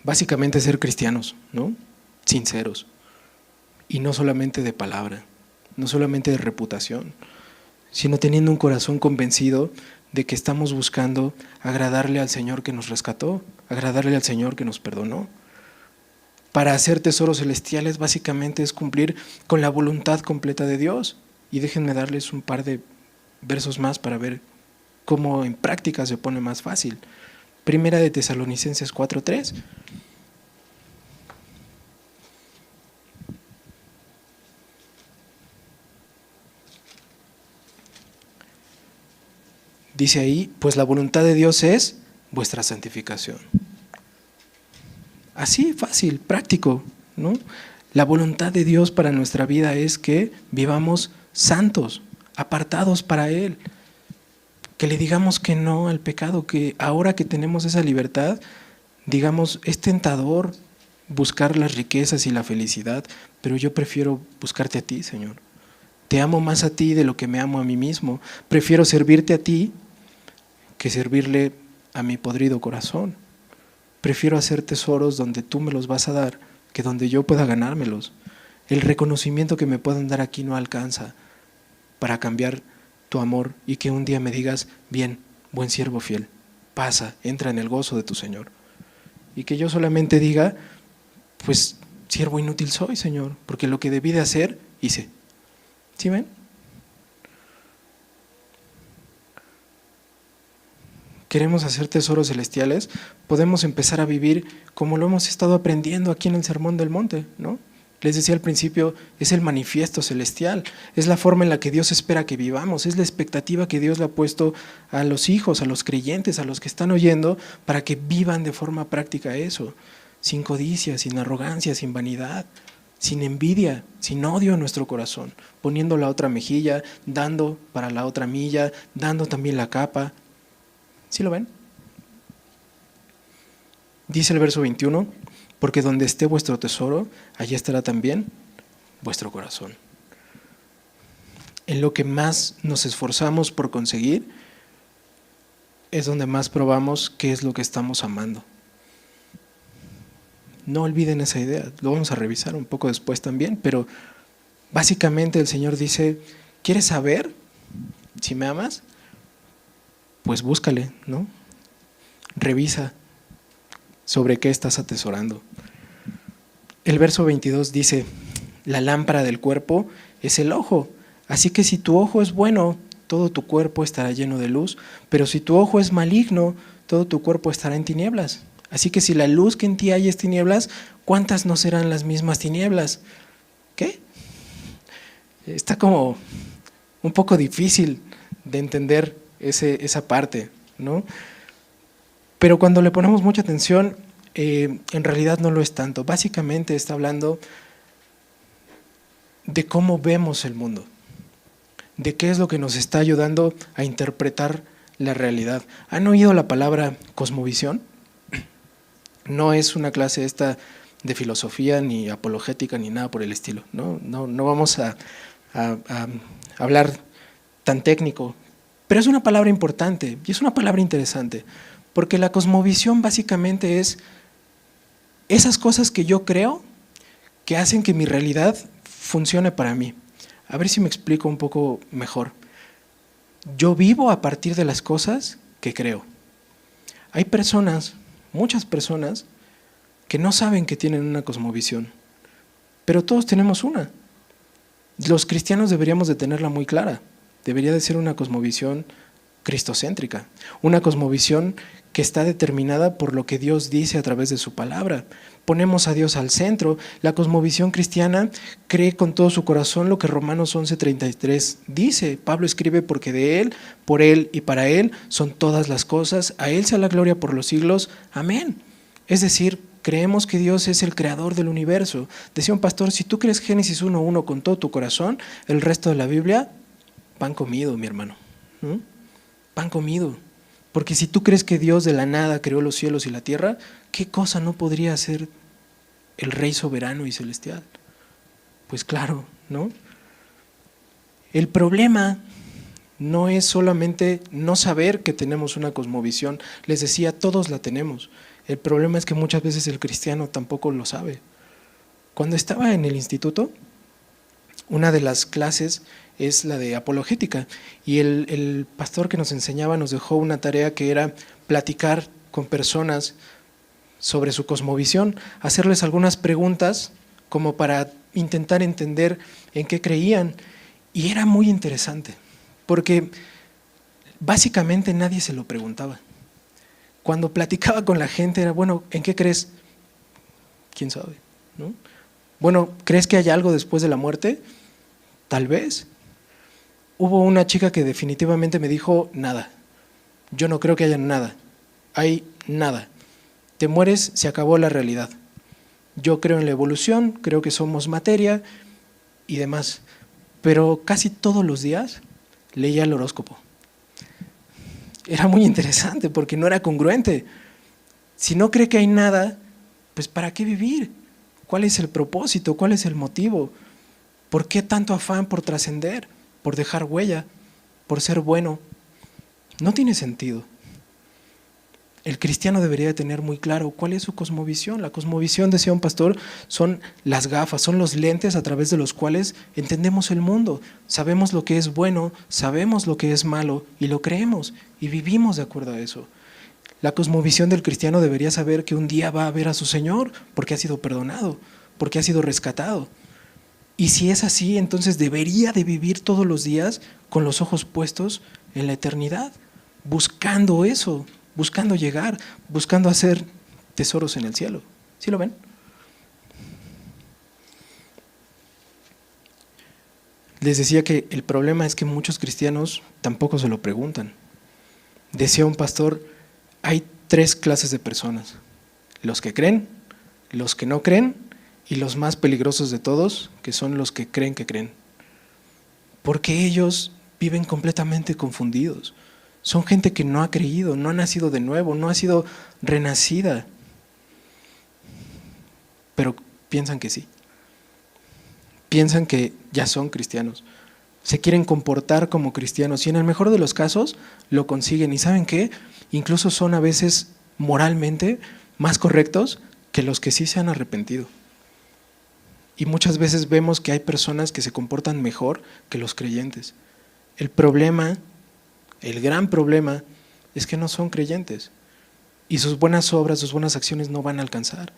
Básicamente ser cristianos, ¿no? Sinceros. Y no solamente de palabra, no solamente de reputación, sino teniendo un corazón convencido de que estamos buscando agradarle al Señor que nos rescató, agradarle al Señor que nos perdonó. Para hacer tesoros celestiales básicamente es cumplir con la voluntad completa de Dios. Y déjenme darles un par de versos más para ver cómo en práctica se pone más fácil. Primera de Tesalonicenses 4:3. Dice ahí, pues la voluntad de Dios es vuestra santificación. Así, fácil, práctico, ¿no? La voluntad de Dios para nuestra vida es que vivamos santos, apartados para Él, que le digamos que no al pecado, que ahora que tenemos esa libertad, digamos, es tentador buscar las riquezas y la felicidad, pero yo prefiero buscarte a ti, Señor. Te amo más a ti de lo que me amo a mí mismo. Prefiero servirte a ti que servirle a mi podrido corazón. Prefiero hacer tesoros donde tú me los vas a dar que donde yo pueda ganármelos. El reconocimiento que me puedan dar aquí no alcanza para cambiar tu amor y que un día me digas, bien, buen siervo fiel, pasa, entra en el gozo de tu Señor. Y que yo solamente diga, pues siervo inútil soy, Señor, porque lo que debí de hacer, hice. ¿Sí ven? Queremos hacer tesoros celestiales, podemos empezar a vivir como lo hemos estado aprendiendo aquí en el Sermón del Monte, ¿no? Les decía al principio, es el manifiesto celestial, es la forma en la que Dios espera que vivamos, es la expectativa que Dios le ha puesto a los hijos, a los creyentes, a los que están oyendo, para que vivan de forma práctica eso, sin codicia, sin arrogancia, sin vanidad, sin envidia, sin odio en nuestro corazón, poniendo la otra mejilla, dando para la otra milla, dando también la capa. ¿Sí lo ven? Dice el verso 21, porque donde esté vuestro tesoro, allí estará también vuestro corazón. En lo que más nos esforzamos por conseguir, es donde más probamos qué es lo que estamos amando. No olviden esa idea, lo vamos a revisar un poco después también, pero básicamente el Señor dice, ¿quieres saber si me amas? Pues búscale, ¿no? Revisa sobre qué estás atesorando. El verso 22 dice, la lámpara del cuerpo es el ojo, así que si tu ojo es bueno, todo tu cuerpo estará lleno de luz, pero si tu ojo es maligno, todo tu cuerpo estará en tinieblas. Así que si la luz que en ti hay es tinieblas, ¿cuántas no serán las mismas tinieblas? ¿Qué? Está como un poco difícil de entender esa parte, ¿no? Pero cuando le ponemos mucha atención, en realidad no lo es tanto. Básicamente está hablando de cómo vemos el mundo, de qué es lo que nos está ayudando a interpretar la realidad. ¿Han oído la palabra cosmovisión? No es una clase esta de filosofía, ni apologética, ni nada por el estilo. No vamos a hablar tan técnico, pero es una palabra importante y es una palabra interesante, porque la cosmovisión básicamente es esas cosas que yo creo que hacen que mi realidad funcione para mí. A ver si me explico un poco mejor. Yo vivo a partir de las cosas que creo. Hay personas, muchas personas, que no saben que tienen una cosmovisión, pero todos tenemos una. Los cristianos deberíamos de tenerla muy clara. Debería de ser una cosmovisión cristocéntrica, una cosmovisión que está determinada por lo que Dios dice a través de su palabra. Ponemos a Dios al centro. La cosmovisión cristiana cree con todo su corazón lo que Romanos 11:33 dice. Pablo escribe: porque de Él, por Él y para Él son todas las cosas, a Él sea la gloria por los siglos. Amén. Es decir, creemos que Dios es el creador del universo. Decía un pastor: si tú crees Génesis 1:1 con todo tu corazón, el resto de la Biblia, pan comido, mi hermano. Pan comido. Porque si tú crees que Dios de la nada creó los cielos y la tierra, ¿qué cosa no podría hacer el Rey soberano y celestial? Pues claro, ¿no? El problema no es solamente no saber que tenemos una cosmovisión. Les decía, todos la tenemos. El problema es que muchas veces el cristiano tampoco lo sabe. Cuando estaba en el instituto, una de las clases es la de apologética, y el pastor que nos enseñaba nos dejó una tarea que era platicar con personas sobre su cosmovisión, hacerles algunas preguntas como para intentar entender en qué creían, y era muy interesante, porque básicamente nadie se lo preguntaba. Cuando platicaba con la gente era: bueno, ¿en qué crees? ¿Quién sabe? ¿No? Bueno, ¿crees que hay algo después de la muerte? Tal vez. Hubo una chica que definitivamente me dijo: nada, yo no creo que haya nada, hay nada. Te mueres, se acabó la realidad. Yo creo en la evolución, creo que somos materia y demás. Pero casi todos los días leía el horóscopo. Era muy interesante porque no era congruente. Si no cree que hay nada, pues ¿para qué vivir? ¿Cuál es el propósito? ¿Cuál es el motivo? ¿Por qué tanto afán por trascender, por dejar huella, por ser bueno? No tiene sentido. El cristiano debería de tener muy claro cuál es su cosmovisión. La cosmovisión, decía un pastor, son las gafas, son los lentes a través de los cuales entendemos el mundo. Sabemos lo que es bueno, sabemos lo que es malo y lo creemos y vivimos de acuerdo a eso. La cosmovisión del cristiano debería saber que un día va a ver a su Señor porque ha sido perdonado, porque ha sido rescatado. Y si es así, entonces debería de vivir todos los días con los ojos puestos en la eternidad, buscando eso, buscando llegar, buscando hacer tesoros en el cielo. ¿Sí lo ven? Les decía que el problema es que muchos cristianos tampoco se lo preguntan. Decía un pastor: hay 3 clases de personas: los que creen, los que no creen y los más peligrosos de todos, que son los que creen que creen. Porque ellos viven completamente confundidos. Son gente que no ha creído, no ha nacido de nuevo, no ha sido renacida, pero piensan que sí. Piensan que ya son cristianos. Se quieren comportar como cristianos y en el mejor de los casos lo consiguen. ¿Y saben qué? Incluso son a veces moralmente más correctos que los que sí se han arrepentido. Y muchas veces vemos que hay personas que se comportan mejor que los creyentes. El problema, el gran problema, es que no son creyentes y sus buenas obras, sus buenas acciones no van a alcanzar.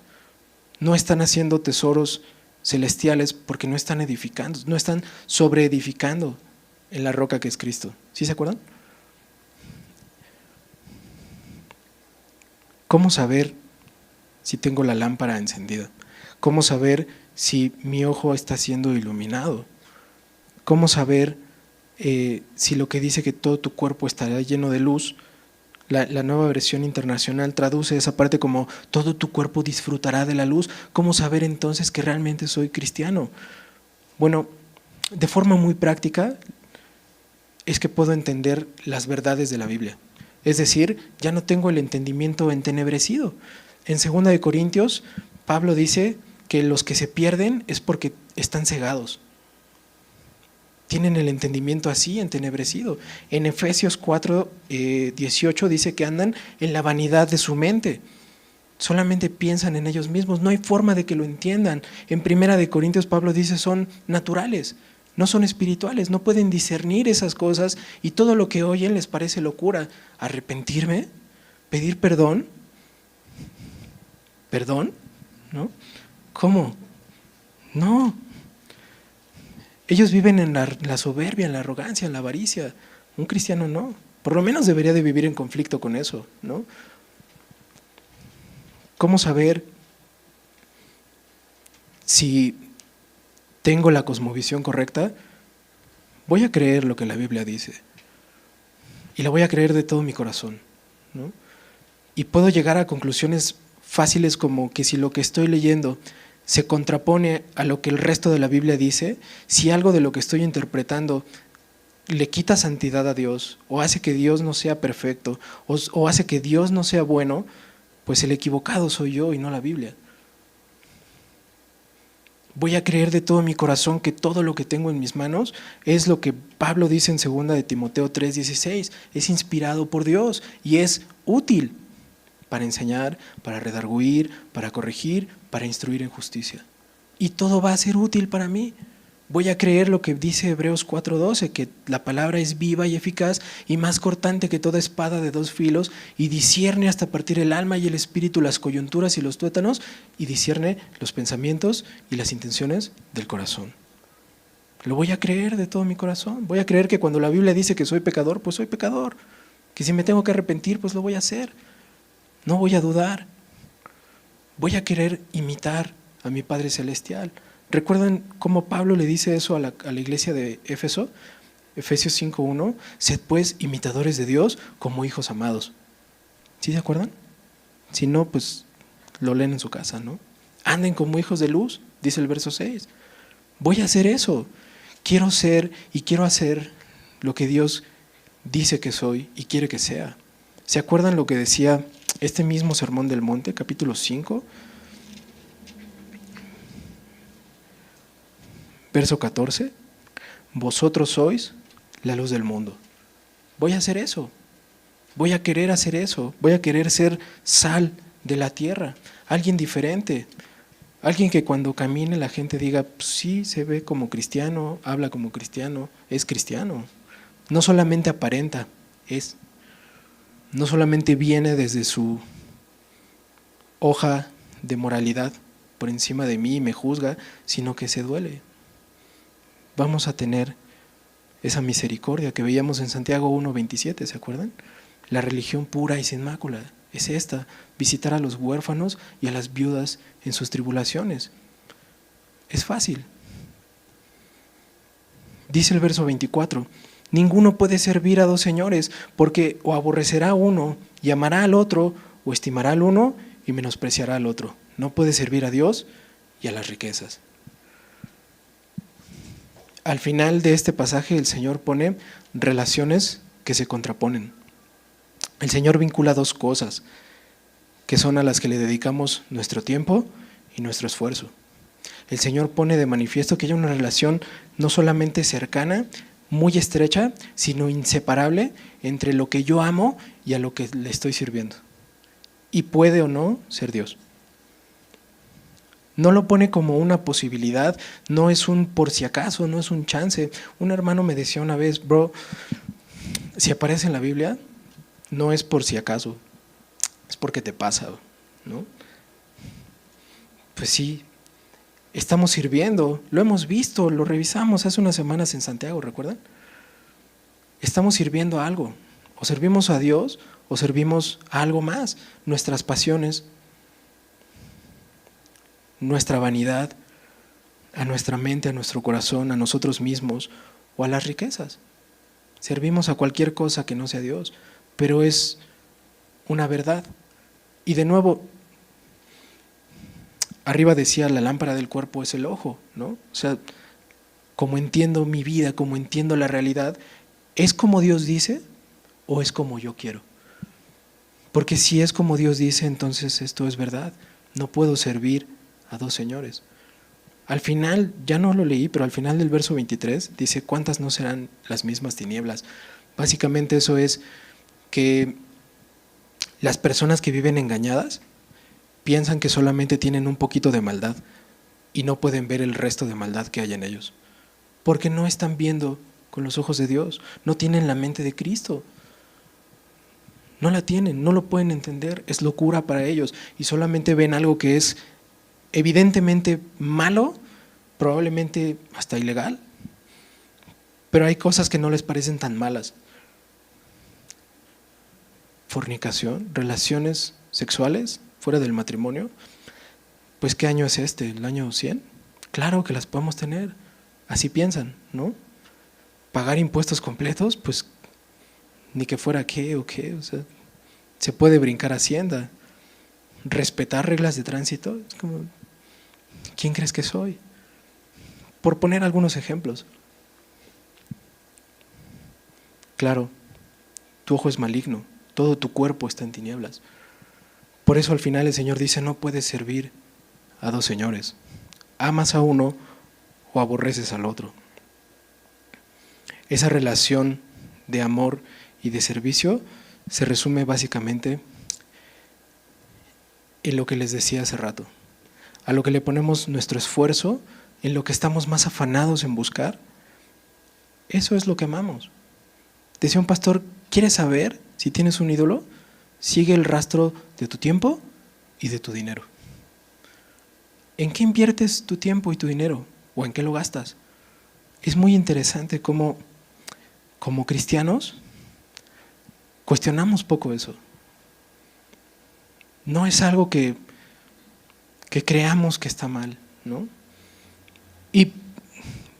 No están haciendo tesoros celestiales porque no están edificando, no están sobreedificando en la roca que es Cristo. ¿Sí se acuerdan? ¿Cómo saber si tengo la lámpara encendida? ¿Cómo saber si mi ojo está siendo iluminado? ¿Cómo saber si lo que dice que todo tu cuerpo estará lleno de luz? La nueva versión internacional traduce esa parte como todo tu cuerpo disfrutará de la luz. ¿Cómo saber entonces que realmente soy cristiano? Bueno, de forma muy práctica es que puedo entender las verdades de la Biblia. Es decir, ya no tengo el entendimiento entenebrecido. En 2 Corintios, Pablo dice que los que se pierden es porque están cegados. Tienen el entendimiento así, entenebrecido. En Efesios 4:18 dice que andan en la vanidad de su mente. Solamente piensan en ellos mismos, no hay forma de que lo entiendan. En 1 Corintios Pablo dice son naturales, no son espirituales, no pueden discernir esas cosas y todo lo que oyen les parece locura. ¿Arrepentirme? ¿Pedir perdón? ¿Perdón? ¿No? ¿Cómo? No. Ellos viven en la soberbia, en la arrogancia, en la avaricia. Un cristiano no. Por lo menos debería de vivir en conflicto con eso, ¿no? ¿Cómo saber si tengo la cosmovisión correcta? Voy a creer lo que la Biblia dice y la voy a creer de todo mi corazón, ¿no? Y puedo llegar a conclusiones fáciles como que si lo que estoy leyendo se contrapone a lo que el resto de la Biblia dice, si algo de lo que estoy interpretando le quita santidad a Dios o hace que Dios no sea perfecto o hace que Dios no sea bueno, pues el equivocado soy yo y no la Biblia. Voy a creer de todo mi corazón que todo lo que tengo en mis manos es lo que Pablo dice en 2 de Timoteo 3:16, es inspirado por Dios y es útil para enseñar, para redarguir, para corregir, para instruir en justicia. Y todo va a ser útil para mí. Voy a creer lo que dice Hebreos 4:12, que la palabra es viva y eficaz y más cortante que toda espada de 2 filos y discierne hasta partir el alma y el espíritu, las coyunturas y los tuétanos, y discierne los pensamientos y las intenciones del corazón. Lo voy a creer de todo mi corazón. Voy a creer que cuando la Biblia dice que soy pecador, pues soy pecador. Que si me tengo que arrepentir, pues lo voy a hacer. No voy a dudar. Voy a querer imitar a mi Padre Celestial. ¿Recuerdan cómo Pablo le dice eso a la iglesia de Éfeso? Efesios 5:1, sed pues imitadores de Dios como hijos amados. ¿Sí se acuerdan? Si no, pues lo leen en su casa, ¿no? Anden como hijos de luz, dice el verso 6. Voy a hacer eso. Quiero ser y quiero hacer lo que Dios dice que soy y quiere que sea. ¿Se acuerdan lo que decía este mismo Sermón del Monte, capítulo 5? Verso 14, vosotros sois la luz del mundo. Voy a hacer eso, voy a querer hacer eso, voy a querer ser sal de la tierra, alguien diferente, alguien que cuando camine la gente diga, pues sí, se ve como cristiano, habla como cristiano, es cristiano. No solamente aparenta, es. No solamente viene desde su hoja de moralidad por encima de mí y me juzga, sino que se duele. Vamos a tener esa misericordia que veíamos en Santiago 1:27, ¿se acuerdan? La religión pura y sin mácula es esta, visitar a los huérfanos y a las viudas en sus tribulaciones. Es fácil. Dice el verso 24, ninguno puede servir a 2 señores, porque o aborrecerá a uno y amará al otro, o estimará al uno y menospreciará al otro. No puede servir a Dios y a las riquezas. Al final de este pasaje el Señor pone relaciones que se contraponen. El Señor vincula 2 cosas, que son a las que le dedicamos nuestro tiempo y nuestro esfuerzo. El Señor pone de manifiesto que hay una relación no solamente cercana, muy estrecha, sino inseparable entre lo que yo amo y a lo que le estoy sirviendo. Y puede o no ser Dios. No lo pone como una posibilidad, no es un por si acaso, no es un chance. Un hermano me decía una vez, bro, si aparece en la Biblia, no es por si acaso, es porque te pasa, ¿no? Pues sí, estamos sirviendo, lo hemos visto, lo revisamos hace unas semanas en Santiago, ¿recuerdan? Estamos sirviendo a algo, o servimos a Dios o servimos a algo más, nuestras pasiones, nuestra vanidad, a nuestra mente, a nuestro corazón, a nosotros mismos o a las riquezas. Servimos a cualquier cosa que no sea Dios, pero es una verdad. Y de nuevo, arriba decía, la lámpara del cuerpo es el ojo, ¿no? O sea, como entiendo mi vida, como entiendo la realidad, ¿es como Dios dice o es como yo quiero? Porque si es como Dios dice, entonces esto es verdad. No puedo servir a 2 señores. Al final, ya no lo leí, pero al final del verso 23 dice, ¿cuántas no serán las mismas tinieblas? Básicamente eso es que las personas que viven engañadas piensan que solamente tienen un poquito de maldad y no pueden ver el resto de maldad que hay en ellos. Porque no están viendo con los ojos de Dios, no tienen la mente de Cristo. No la tienen, no lo pueden entender, es locura para ellos y solamente ven algo que es evidentemente malo, probablemente hasta ilegal, pero hay cosas que no les parecen tan malas. fornicación, relaciones sexuales fuera del matrimonio, pues ¿qué año es este? ¿El año 100? Claro que las podemos tener, así piensan, ¿no? Pagar impuestos completos, pues ni que fuera qué o qué, o sea, se puede brincar Hacienda, respetar reglas de tránsito, es como, ¿quién crees que soy? Por poner algunos ejemplos. Claro, tu ojo es maligno, todo tu cuerpo está en tinieblas. Por eso al final el Señor dice, no puedes servir a dos señores. Amas a uno o aborreces al otro. Esa relación de amor y de servicio se resume básicamente en lo que les decía hace rato. A lo que le ponemos nuestro esfuerzo, en lo que estamos más afanados en buscar, eso es lo que amamos. Decía un pastor, ¿quieres saber si tienes un ídolo? Sigue el rastro de tu tiempo y de tu dinero. ¿En qué inviertes tu tiempo y tu dinero? ¿O en qué lo gastas? Es muy interesante cómo, como cristianos, cuestionamos poco eso. No es algo que creamos que está mal, ¿no? Y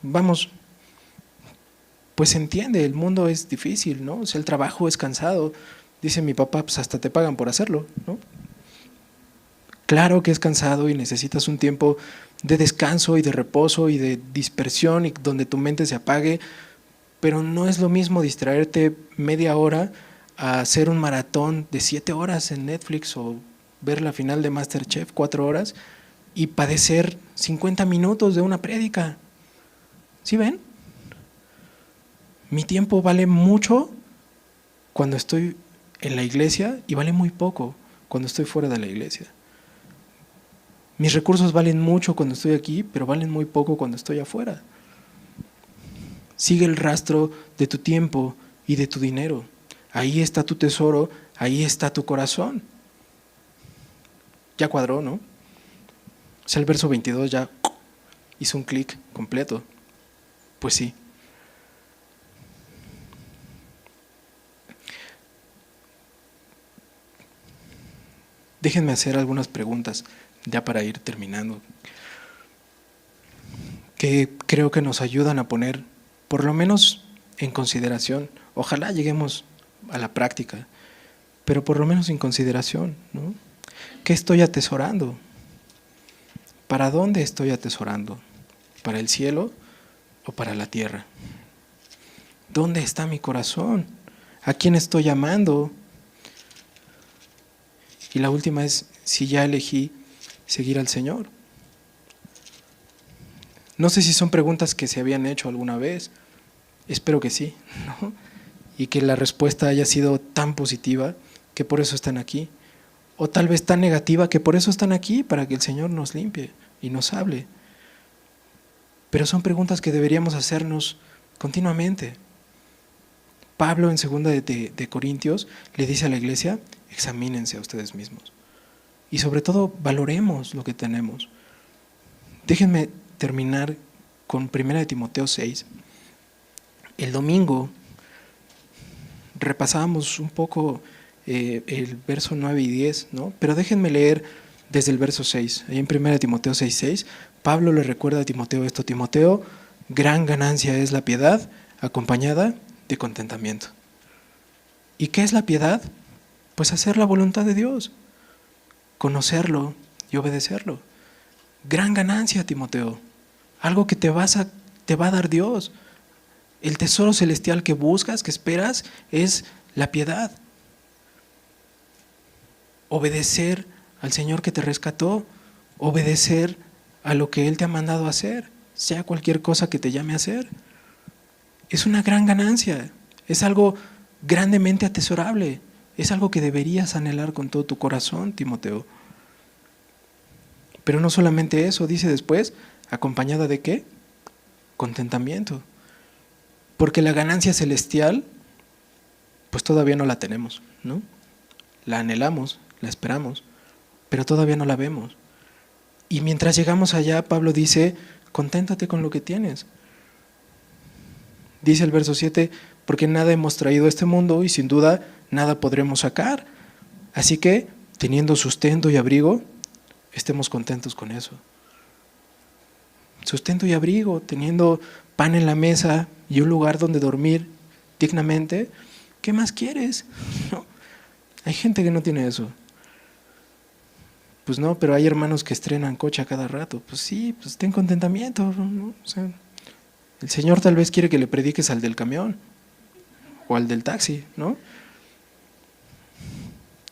vamos, pues se entiende, el mundo es difícil, ¿no? O sea, el trabajo es cansado. Dice mi papá, pues hasta te pagan por hacerlo, ¿no? Claro que es cansado y necesitas un tiempo de descanso y de reposo y de dispersión y donde tu mente se apague, pero no es lo mismo distraerte media hora a hacer un maratón de 7 horas en Netflix o ver la final de MasterChef 4 horas y padecer 50 minutos de una prédica. ¿Sí ven? Mi tiempo vale mucho cuando estoy en la iglesia y vale muy poco cuando estoy fuera de la iglesia. Mis recursos valen mucho cuando estoy aquí, pero valen muy poco cuando estoy afuera. Sigue el rastro de tu tiempo y de tu dinero. Ahí está tu tesoro, ahí está tu corazón. Ya cuadró, ¿no? O sea, el verso 22 ya hizo un clic completo. Pues sí. Déjenme hacer algunas preguntas ya para ir terminando, que creo que nos ayudan a poner, por lo menos en consideración, ojalá lleguemos a la práctica, pero por lo menos en consideración, ¿no? ¿Qué estoy atesorando? ¿Para dónde estoy atesorando? ¿Para el cielo o para la tierra? ¿Dónde está mi corazón? ¿A quién estoy amando? Y la última es si ya elegí seguir al Señor. No sé si son preguntas que se habían hecho alguna vez, espero que sí, ¿no? Y que la respuesta haya sido tan positiva que por eso están aquí, o tal vez tan negativa que por eso están aquí, para que el Señor nos limpie y nos hable. Pero son preguntas que deberíamos hacernos continuamente. Pablo en 2 de Corintios le dice a la iglesia, examínense a ustedes mismos. Y sobre todo, valoremos lo que tenemos. Déjenme terminar con 1 de Timoteo 6. El domingo repasábamos un poco el verso 9 y 10, ¿no? Pero déjenme leer desde el verso 6. Ahí en 1 de Timoteo 6:6, Pablo le recuerda a Timoteo esto. Timoteo, gran ganancia es la piedad acompañada de contentamiento. ¿Y qué es la piedad? Pues hacer la voluntad de Dios, conocerlo y obedecerlo. Gran ganancia, Timoteo, algo que te va a dar Dios. El tesoro celestial que buscas, que esperas, es la piedad. Obedecer al Señor que te rescató, obedecer a lo que Él te ha mandado a hacer, sea cualquier cosa que te llame a hacer. Es una gran ganancia, es algo grandemente atesorable, es algo que deberías anhelar con todo tu corazón, Timoteo. Pero no solamente eso, dice después, ¿acompañada de qué? Contentamiento. Porque la ganancia celestial, pues todavía no la tenemos, ¿no? La anhelamos, la esperamos, pero todavía no la vemos. Y mientras llegamos allá, Pablo dice, conténtate con lo que tienes. Dice el verso 7, porque nada hemos traído a este mundo y sin duda nada podremos sacar. Así que, teniendo sustento y abrigo, estemos contentos con eso. Sustento y abrigo, teniendo pan en la mesa y un lugar donde dormir dignamente, ¿qué más quieres? ¿No? Hay gente que no tiene eso. Pues no, pero hay hermanos que estrenan coche a cada rato. Pues sí, pues ten contentamiento, ¿no? O sea, el Señor tal vez quiere que le prediques al del camión o al del taxi, ¿no?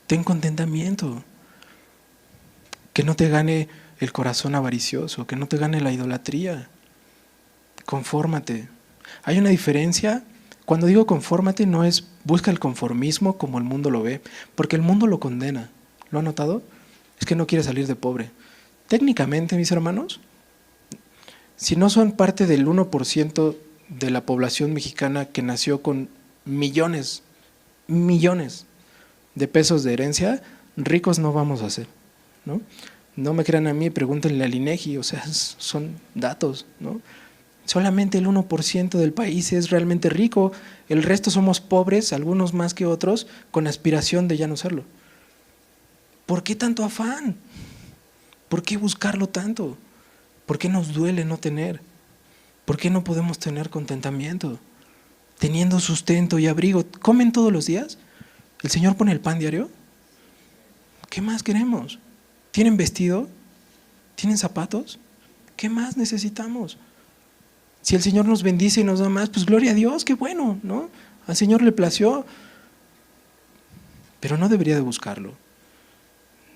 Ten contentamiento. Que no te gane el corazón avaricioso, que no te gane la idolatría. Confórmate. Hay una diferencia. Cuando digo confórmate, no es busca el conformismo como el mundo lo ve, porque el mundo lo condena. ¿Lo han notado? Es que no quiere salir de pobre. Técnicamente, mis hermanos, si no son parte del 1% de la población mexicana que nació con millones de pesos de herencia, ricos no vamos a ser, ¿no? No me crean a mí, pregúntenle al INEGI, o sea, son datos, ¿no? Solamente el 1% del país es realmente rico, el resto somos pobres, algunos más que otros, con aspiración de ya no serlo. ¿Por qué tanto afán? ¿Por qué buscarlo tanto? ¿Por qué nos duele no tener? ¿Por qué no podemos tener contentamiento? Teniendo sustento y abrigo, ¿comen todos los días? ¿El Señor pone el pan diario? ¿Qué más queremos? ¿Tienen vestido? ¿Tienen zapatos? ¿Qué más necesitamos? Si el Señor nos bendice y nos da más, pues gloria a Dios, qué bueno, ¿no? Al Señor le plació, pero no debería de buscarlo.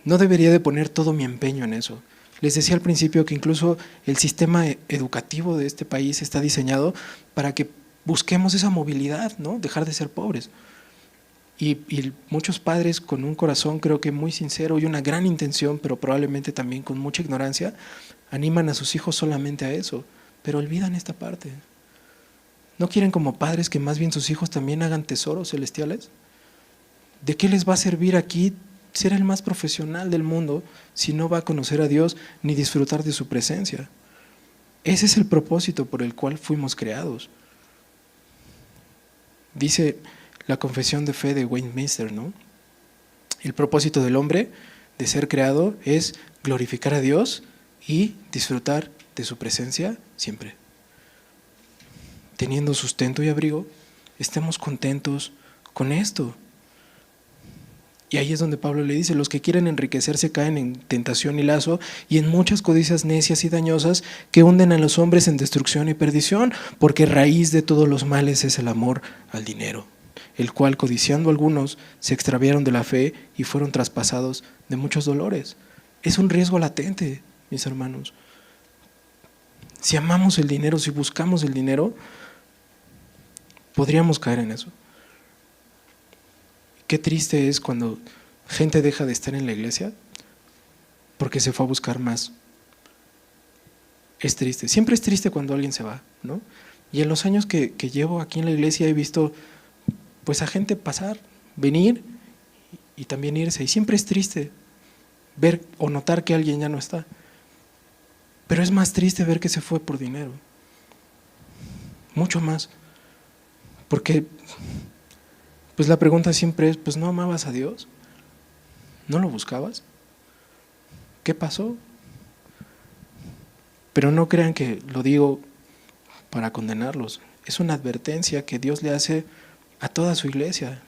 No debería de poner todo mi empeño en eso. Les decía al principio que incluso el sistema educativo de este país está diseñado para que busquemos esa movilidad, ¿no? Dejar de ser pobres. Y muchos padres con un corazón creo que muy sincero y una gran intención, pero probablemente también con mucha ignorancia, animan a sus hijos solamente a eso, pero olvidan esta parte. ¿No quieren como padres que más bien sus hijos también hagan tesoros celestiales? ¿De qué les va a servir aquí ser el más profesional del mundo si no va a conocer a Dios ni disfrutar de su presencia? Ese es el propósito por el cual fuimos creados. Dice la confesión de fe de Westminster, ¿no? El propósito del hombre de ser creado es glorificar a Dios y disfrutar de su presencia siempre. Teniendo sustento y abrigo, estemos contentos con esto. Y ahí es donde Pablo le dice, los que quieren enriquecerse caen en tentación y lazo y en muchas codicias necias y dañosas que hunden a los hombres en destrucción y perdición, porque raíz de todos los males es el amor al dinero, el cual codiciando algunos se extraviaron de la fe y fueron traspasados de muchos dolores. Es un riesgo latente, mis hermanos. Si amamos el dinero, si buscamos el dinero, podríamos caer en eso. Qué triste es cuando gente deja de estar en la iglesia porque se fue a buscar más. Es triste. Siempre es triste cuando alguien se va, ¿no? Y en los años que llevo aquí en la iglesia he visto pues a gente pasar, venir y también irse. Y siempre es triste ver o notar que alguien ya no está. Pero es más triste ver que se fue por dinero. Mucho más. Porque pues la pregunta siempre es, pues ¿no amabas a Dios? ¿No lo buscabas? ¿Qué pasó? Pero no crean que lo digo para condenarlos. Es una advertencia que Dios le hace a toda su iglesia.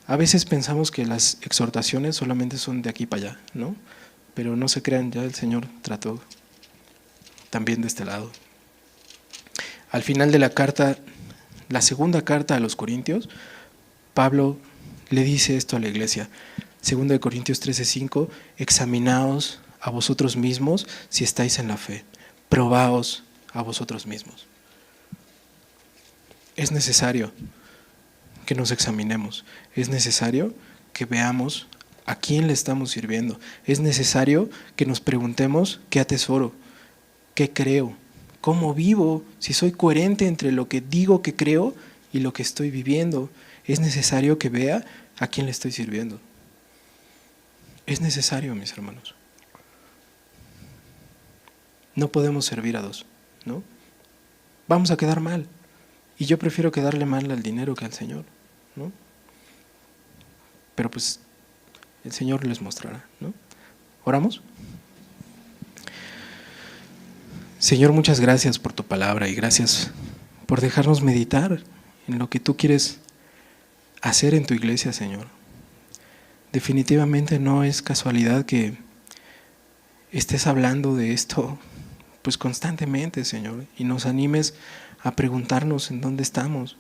A veces pensamos que las exhortaciones solamente son de aquí para allá, ¿no? Pero no se crean, ya el Señor trató también de este lado. Al final de la carta, la segunda carta a los Corintios, Pablo le dice esto a la iglesia, 2 Corintios 13:5, examinaos a vosotros mismos si estáis en la fe, probaos a vosotros mismos. Es necesario que nos examinemos, es necesario que veamos a quién le estamos sirviendo, es necesario que nos preguntemos qué atesoro, qué creo, cómo vivo, si soy coherente entre lo que digo que creo y lo que estoy viviendo. Es necesario que vea a quién le estoy sirviendo. Es necesario, mis hermanos. No podemos servir a dos, ¿no? Vamos a quedar mal. Y yo prefiero quedarle mal al dinero que al Señor, ¿no? pero pues el Señor les mostrará, ¿no? ¿Oramos? Señor, muchas gracias por tu palabra y gracias por dejarnos meditar en lo que tú quieres hacer en tu iglesia, Señor. Definitivamente no es casualidad que estés hablando de esto pues constantemente, Señor, y nos animes a preguntarnos en dónde estamos,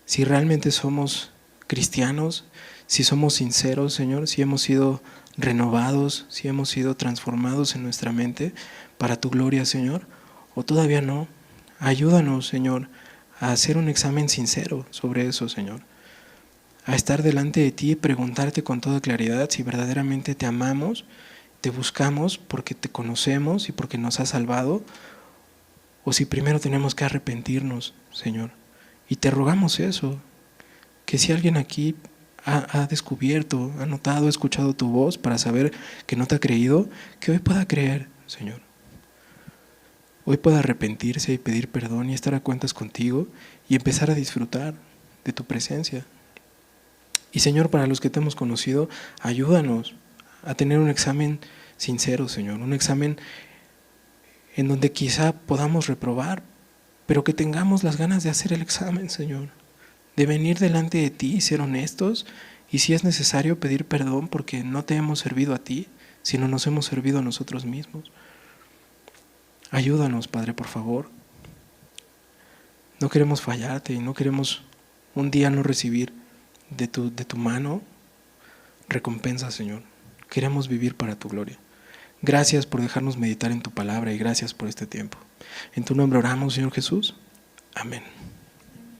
si realmente somos cristianos, si somos sinceros, Señor, si hemos sido renovados, si hemos sido transformados en nuestra mente para tu gloria, Señor, o todavía no. Ayúdanos, Señor, a hacer un examen sincero sobre eso, Señor, a estar delante de ti y preguntarte con toda claridad si verdaderamente te amamos, te buscamos porque te conocemos y porque nos has salvado, o si primero tenemos que arrepentirnos, Señor. Y te rogamos eso, que si alguien aquí ha descubierto, ha notado, ha escuchado tu voz para saber que no te ha creído, que hoy pueda creer, Señor. Hoy pueda arrepentirse y pedir perdón y estar a cuentas contigo y empezar a disfrutar de tu presencia. Y Señor, para los que te hemos conocido, ayúdanos a tener un examen sincero, Señor, un examen en donde quizá podamos reprobar, pero que tengamos las ganas de hacer el examen, Señor, de venir delante de ti y ser honestos, y si es necesario pedir perdón porque no te hemos servido a ti, sino nos hemos servido a nosotros mismos. Ayúdanos, Padre, por favor. No queremos fallarte y no queremos un día no recibir de tu mano recompensa, Señor. Queremos vivir para tu gloria. Gracias por dejarnos meditar en tu palabra y gracias por este tiempo. En tu nombre oramos, Señor Jesús. Amén.